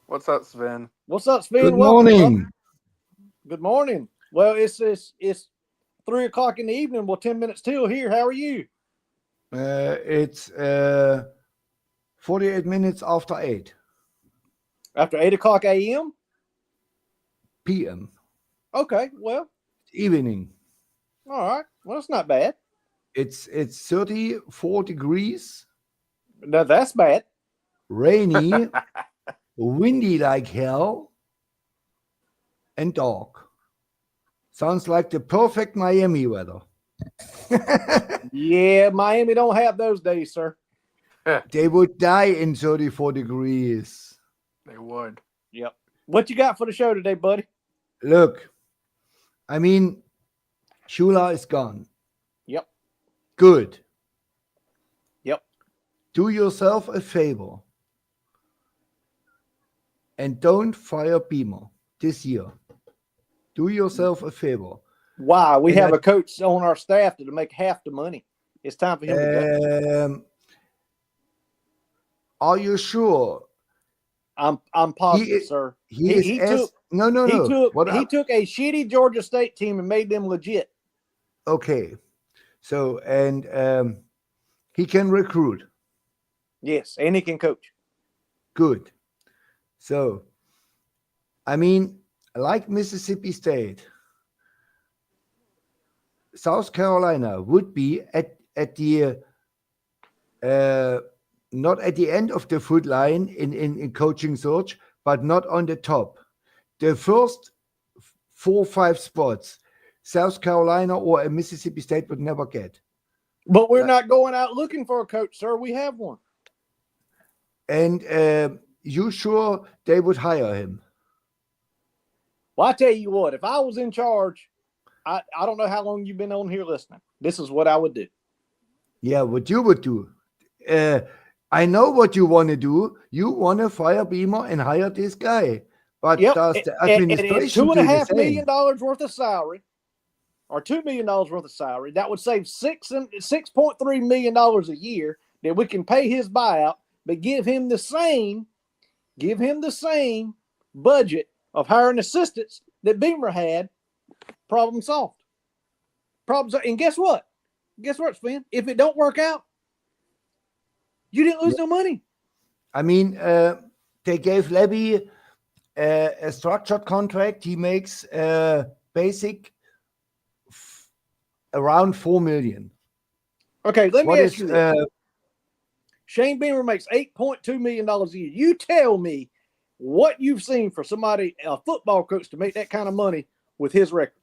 What's up, Sven? What's up, Spin? Good Welcome, brother. morning. Good morning. Well, it's 3:00 in the evening. Well, 10 minutes till here. How are you? It's 48 minutes after 8 After 8:00 a.m. p.m. Okay. Well, evening. all right. Well, it's not bad. It's 34 degrees, No, that's bad. rainy, windy like hell, and dark. Sounds like the perfect Miami weather. Yeah, Miami don't have those days, sir. They would die in 34 degrees. They would. Yep. What you got for the show today, buddy? Look, I mean, Shula is gone. Yep. Good. Yep. Do yourself a favor and don't fire Beamer this year. Do yourself a favor. Why? We And have a coach on our staff that'll make half the money. It's time for him to go. Are you sure? I'm positive, sir. He took a shitty Georgia State team and made them legit. Okay. So and he can recruit. Yes, and he can coach. Good. So I mean, like Mississippi State, South Carolina would be at the not at the end of the foot line in coaching search, but not on the top. The first 4 or 5 spots, South Carolina or a Mississippi State would never get. But we're not going out looking for a coach, sir. We have one. And you sure they would hire him? Well, I tell you what, if I was in charge, I don't know how long you've been on here listening. This is what I would do. Yeah, what you would do. I know what you want to do. You want to fire Beamer and hire this guy. But does the administration and it's $2.5 million do worth of salary, or $2 million worth of salary, that would save $6.3 million a year that we can pay his buyout, but give him the same budget of hiring assistants that Beamer had. Problem solved. And guess what? Guess what, Sven? If it don't work out, you didn't lose no money. I mean, they gave Levy a structured contract. He makes basic around $4 million. Okay, let me ask you this. Shane Beamer makes $8.2 million a year. You tell me what you've seen for somebody, a football coach, to make that kind of money with his record.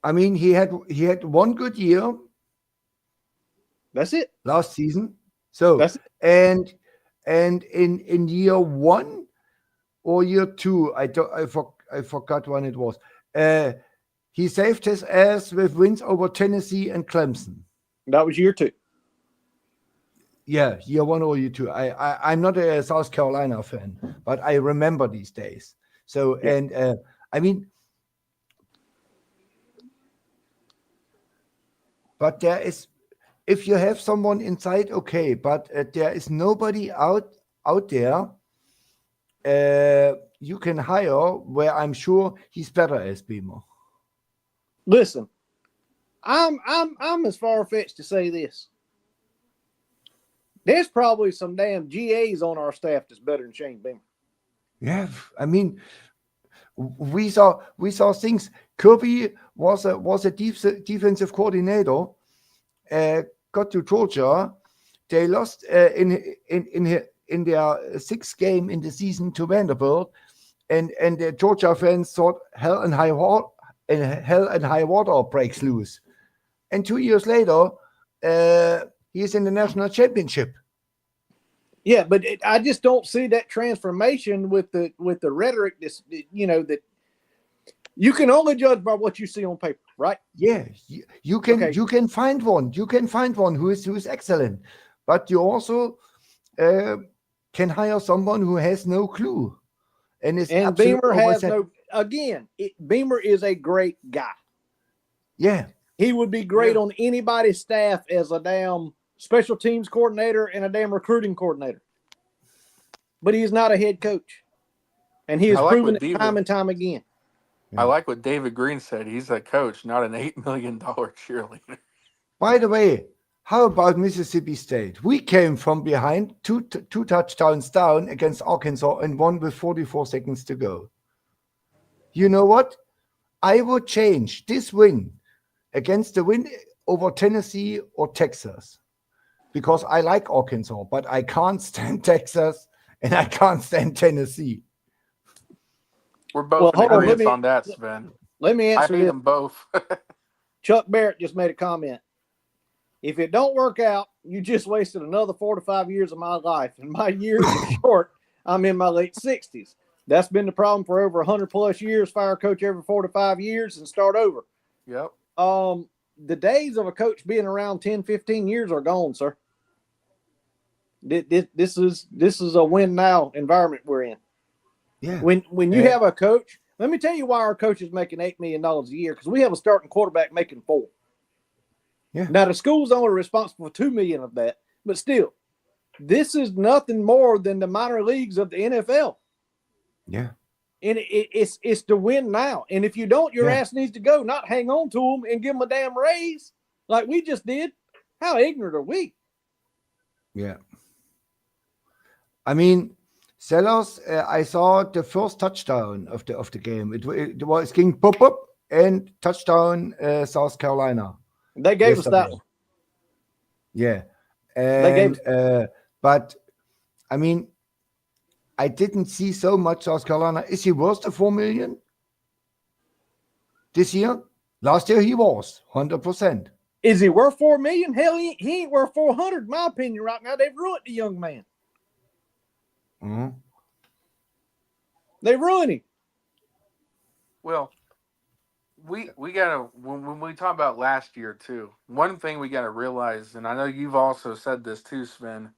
I mean, he had one good year. That's it. Last season. So that's it. And in year 1 or year 2, I forgot when it was. He saved his ass with wins over Tennessee and Clemson. That was year 2. Yeah, year 1 or year 2. I'm not a South Carolina fan, but I remember these days. So yeah. And I mean, but there is if you have someone inside, okay, but there is nobody out there you can hire where I'm sure he's better as Beamer. Listen, I'm as far fetched to say this. There's probably some damn GAs on our staff that's better than Shane Beamer. Yeah, I mean, we saw things. Kirby was a defensive coordinator. Got to Georgia. They lost in their sixth game in the season to Vanderbilt, and the Georgia fans thought hell and high water breaks loose. And 2 years later, he is in the national championship. Yeah, but I just don't see that transformation with the rhetoric. That you can only judge by what you see on paper, right? Yeah, you can find one. You can find one who is excellent, but you also can hire someone who has no clue, and Beamer has no. Again, Beamer is a great guy. Yeah, he would be great on anybody's staff as a damn special teams coordinator and a damn recruiting coordinator. But he's not a head coach. And he has proven it time and time again. Yeah. I like what David Green said. He's a coach, not an $8 million cheerleader. By the way, how about Mississippi State? We came from behind, two touchdowns down against Arkansas and won with 44 seconds to go. You know what? I would change this win against the win over Tennessee or Texas, because I like Arkansas, but I can't stand Texas and I can't stand Tennessee. We're both in agreement on that, Sven. Let me answer I hate them both. Chuck Barrett just made a comment. If it don't work out, you just wasted another 4 to 5 years of my life. And my years are short. I'm in my late 60s. That's been the problem for over 100 plus years. Fire a coach every 4 to 5 years and start over. Yep. The days of a coach being around 10, 15 years are gone, sir. This is a win now environment we're in. Yeah. When you have a coach, let me tell you why our coach is making $8 million a year, because we have a starting quarterback making $4 million. Yeah. Now the school's only responsible for $2 million of that, but still, this is nothing more than the minor leagues of the NFL. Yeah. And it's to win now. And if you don't, your ass needs to go, not hang on to them and give them a damn raise like we just did. How ignorant are we? Yeah. I mean, Sellers, I saw the first touchdown of the game. It was King pop and touchdown South Carolina. They gave us that one. Yeah. And but I mean, I didn't see so much South Carolina. Is he worth the $4 million this year? Last year he was 100%. Is he worth $4 million? Hell, he ain't worth 400, in my opinion, right now. They've ruined the young man. Mm-hmm. They ruined him. Well, we gotta, when we talk about last year too, one thing we gotta realize, and I know you've also said this too, Sven,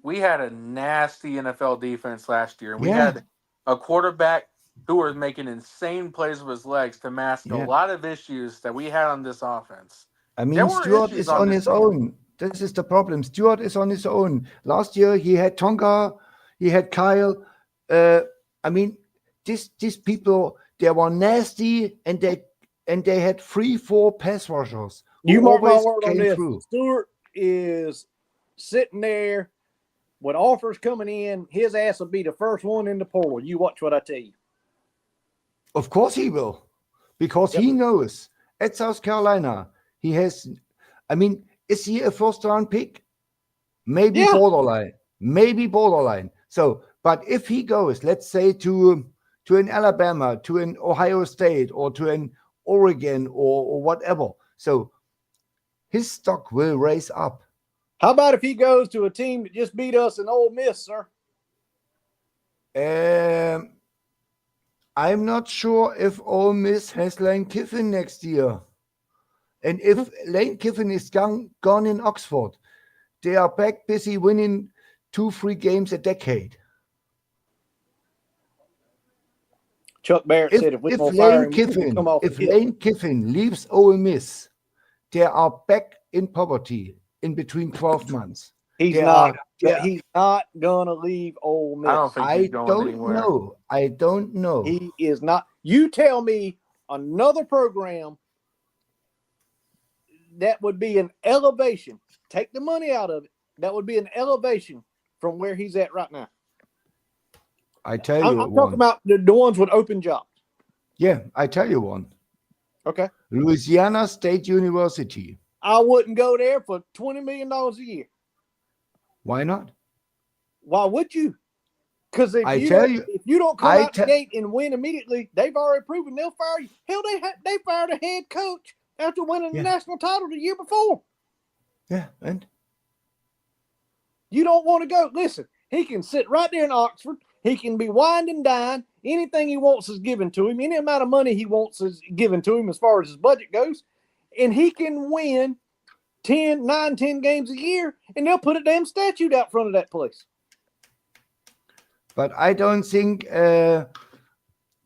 we had a nasty NFL defense last year. We had a quarterback who was making insane plays with his legs to mask a lot of issues that we had on this offense. I mean, Stewart is on his own. This is the problem. Stewart is on his own. Last year he had Tonga, he had Kyle. I mean, these people, they were nasty, and they had 3-4 pass rushers. You mark my word on this. Stewart is sitting there with offers coming in. His ass will be the first one in the portal. You watch what I tell you. Of course he will, because he knows at South Carolina he has. I mean, is he a first-round pick? Maybe borderline. Maybe borderline. So, but if he goes, let's say to an Alabama, to an Ohio State, or to an Oregon, or whatever, so his stock will raise up. How about if he goes to a team that just beat us in Ole Miss, sir? I'm not sure if Ole Miss has Lane Kiffin next year. And if Lane Kiffin is gone in Oxford, they are back busy winning 2-3 games a decade. Chuck Barrett said if Lane Kiffin leaves Ole Miss, they are back in poverty in between 12 months. He's They not. are- But he's not gonna leave Ole Miss. I don't think he's I going don't anywhere. know. I don't know. He is not. You tell me another program that would be an elevation. Take the money out of it. That would be an elevation from where he's at right now. I tell you I'm one. talking about the ones with open jobs. Yeah, I tell you one. Okay. Louisiana State University. I wouldn't go there for $20 million a year. Why not? Why would you? Because if I tell you you- if you don't come I out the gate and win immediately, they've already proven they'll fire you. Hell, they fired a head coach after winning the Yeah. national title the year before. Yeah, and You don't want to go. Listen, he can sit right there in Oxford. He can be wined and dined. Anything he wants is given to him. Any amount of money he wants is given to him as far as his budget goes. And he can win 10 games a year, and they'll put a damn statue out front of that place. but I don't think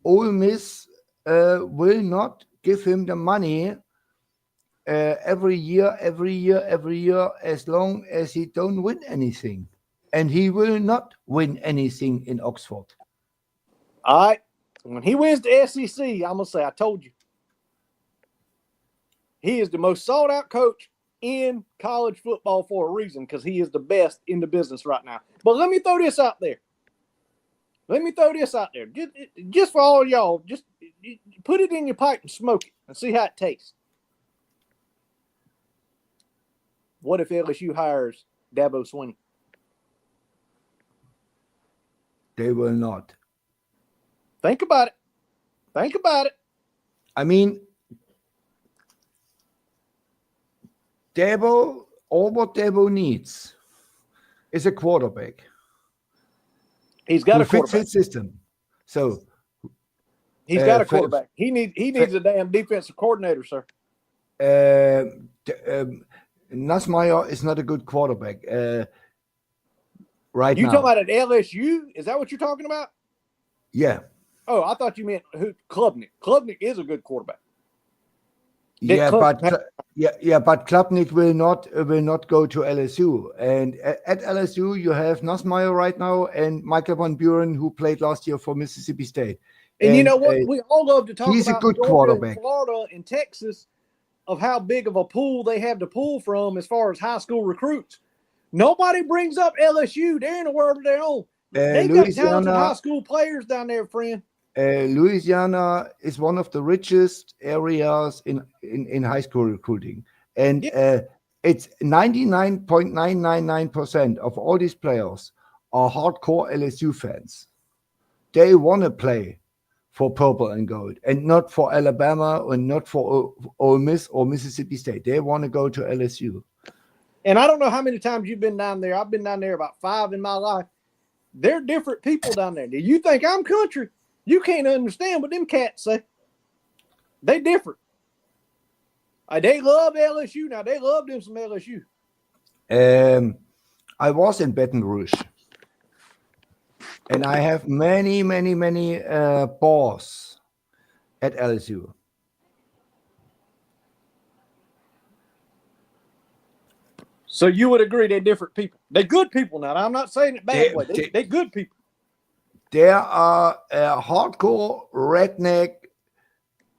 Ole Miss will not give him the money every year, as long as he don't win anything. And he will not win anything in Oxford. All right. When he wins the SEC, I'm going to say, I told you. He is the most sought out coach in college football for a reason, because he is the best in the business right now. But let me throw this out there. Just for all y'all. Just put it in your pipe and smoke it and see how it tastes. What if LSU hires Dabo Swinney? They will not. Think about it. I mean, all what Dabo needs is a quarterback. He's got who a quarterback. fits his system. So He's got a quarterback. He needs a damn defensive coordinator, sir. Nussmeier is not a good quarterback right You now. talking about at LSU? Is that what you're talking about? Yeah. Oh, I thought you meant Klubnik. Klubnik is a good quarterback. Yeah, but Klubnik will not go to LSU. And at LSU, you have Nussmeier right now and Michael Van Buren, who played last year for Mississippi State. And you know what? We all love to talk he's about a good Georgia quarterback. and Florida and Texas, of how big of a pool they have to pull from as far as high school recruits. Nobody brings up LSU. They're in a world of their own. They got talented high school players down there, friend. Louisiana is one of the richest areas in high school recruiting. And it's 99.999% of all these players are hardcore LSU fans. They want to play for purple and gold and not for Alabama and not for Ole Miss or Mississippi State. They want to go to LSU. And I don't know how many times you've been down there. I've been down there about 5 in my life. They're different people down there. Do you think I'm country? You can't understand what them cats say. They different. They love LSU. Now, they love them some LSU. I was in Baton Rouge. And I have many boss at LSU. So you would agree they're different people. They're good people now. I'm not saying it bad way. They're good people. They are hardcore, redneck,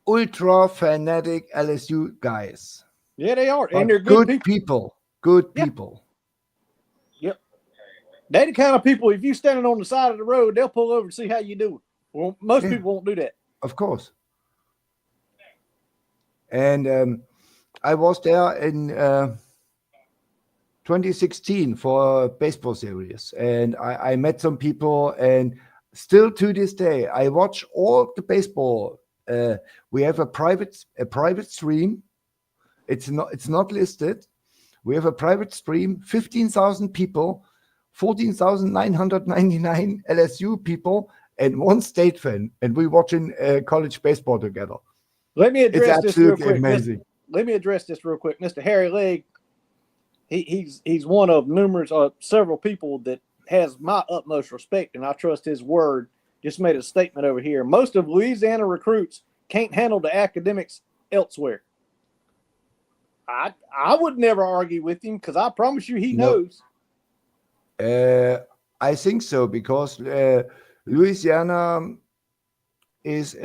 ultra fanatic LSU guys. Yeah, they are. And But they're good people. Good people. Yep. They're the kind of people, if you're standing on the side of the road, they'll pull over and see how you do. Well, most people won't do that. Of course. And I was there in 2016 for a baseball series. And I met some people, and still to this day, I watch all the baseball. We have a private stream. It's not listed. We have a private stream, 15,000 people, 14,999 LSU people, and one state fan, and we're watching college baseball together. Let me address this real quick. Amazing. Let me address this real quick. Mr. Harry Legg, he's one of several people that has my utmost respect, and I trust his word. Just made a statement over here. Most of Louisiana recruits can't handle the academics elsewhere. I would never argue with him because I promise you he No. knows. I think so because Louisiana is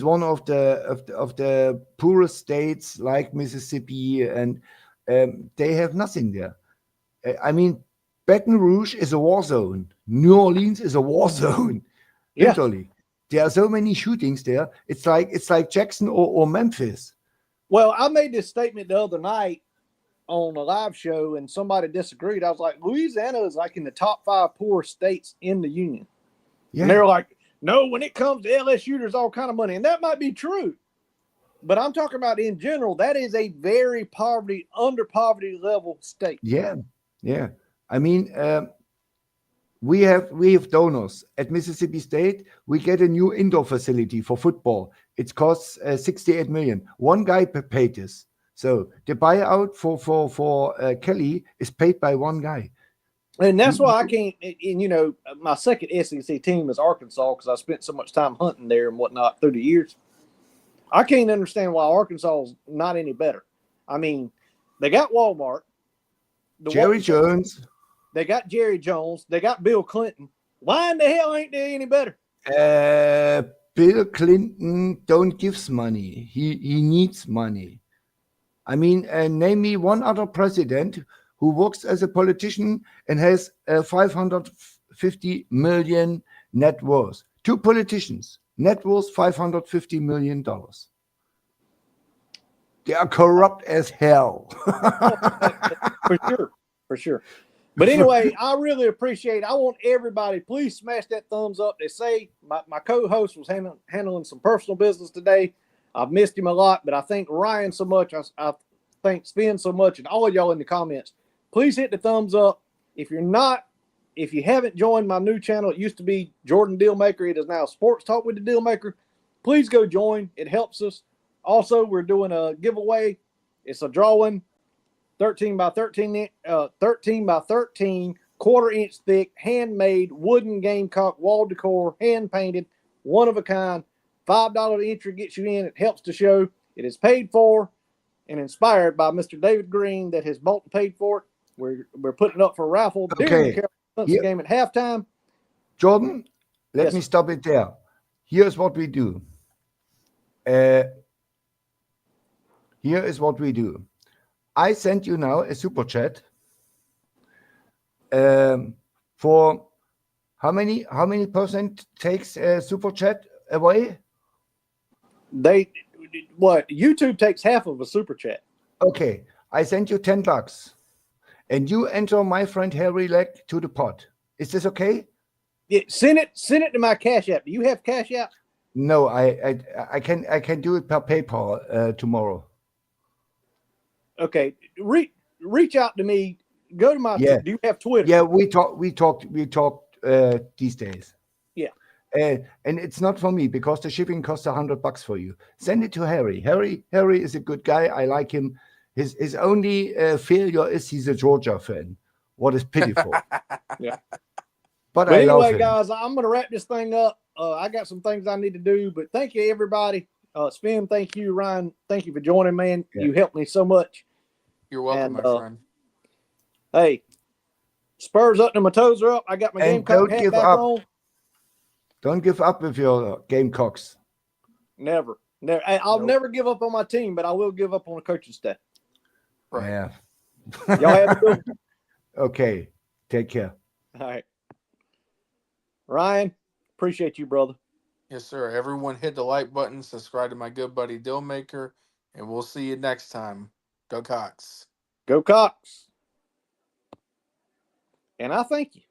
one of the poorest states like Mississippi, and they have nothing there. I mean, Baton Rouge is a war zone. New Orleans is a war zone. Yeah. Literally, there are so many shootings there. It's like Jackson or Memphis. Well, I made this statement the other night on a live show, and somebody disagreed. I was like, Louisiana is like in the top 5 poorest states in the union. Yeah. And they were like, no, when it comes to LSU, there's all kind of money. And that might be true. But I'm talking about in general, that is a very under poverty level state. Yeah. Yeah. I mean, we have donors at Mississippi State. We get a new indoor facility for football. It costs 68 million. One guy paid this. So the buyout for Kelly is paid by one guy. And that's why I can't. And my second SEC team is Arkansas because I spent so much time hunting there and whatnot through the years. I can't understand why Arkansas is not any better. I mean, they got Walmart, Jerry Jones. They got Jerry Jones. They got Bill Clinton. Why in the hell ain't they any better? Bill Clinton don't gives money. He needs money. I mean, name me one other president who works as a politician and has 550 million net worth. 2 politicians, net worth $550 million. They are corrupt as hell. For sure. But anyway, I really appreciate it. I want everybody, please smash that thumbs up. They say my co-host was handling some personal business today. I've missed him a lot, but I thank Ryan so much. I thank Sven so much, and all of y'all in the comments. Please hit the thumbs up. If you haven't joined my new channel, it used to be Jordan Dealmaker. It is now Sports Talk with the Dealmaker. Please go join. It helps us. Also, we're doing a giveaway. It's a drawing. 13 by 13 quarter-inch thick, handmade wooden Gamecock wall decor, hand-painted, one of a kind. $5 entry gets you in. It helps the show. It is paid for and inspired by Mr. David Green that has bought and paid for it. We're putting it up for a raffle during the Carolina game at halftime. Jordan, let me stop it there. Here's what we do. I sent you now a super chat. For how many percent takes a super chat away? YouTube takes half of a super chat. Okay, I sent you $10, and you enter my friend Harry Leck to the pot. Is this okay? Yeah, send it to my Cash App. Do you have Cash App? No, I can do it per PayPal tomorrow. Okay, reach out to me. Go to my. Do you have Twitter? Yeah, we talked these days. Yeah, and it's not for me because the shipping costs $100 for you. Send it to Harry. Harry is a good guy. I like him. His only failure is he's a Georgia fan. What is pitiful. Yeah. But anyway, love him. guys, I'm going to wrap this thing up. I got some things I need to do, but thank you, everybody. Sven, thank you. Ryan, thank you for joining, man. Yeah. You helped me so much. You're welcome, my friend. Hey, Spurs up and my toes are up. I got my Gamecock hat back on. Don't give up with your Gamecocks. Never. I'll never give up on my team, but I will give up on the coaching staff. Right. Yeah. Y'all have a good one. Okay. Take care. All right. Ryan, appreciate you, brother. Yes, sir. Everyone hit the like button, subscribe to my good buddy Dealmaker, and we'll see you next time. Go Cox. Go Cox. And I thank you.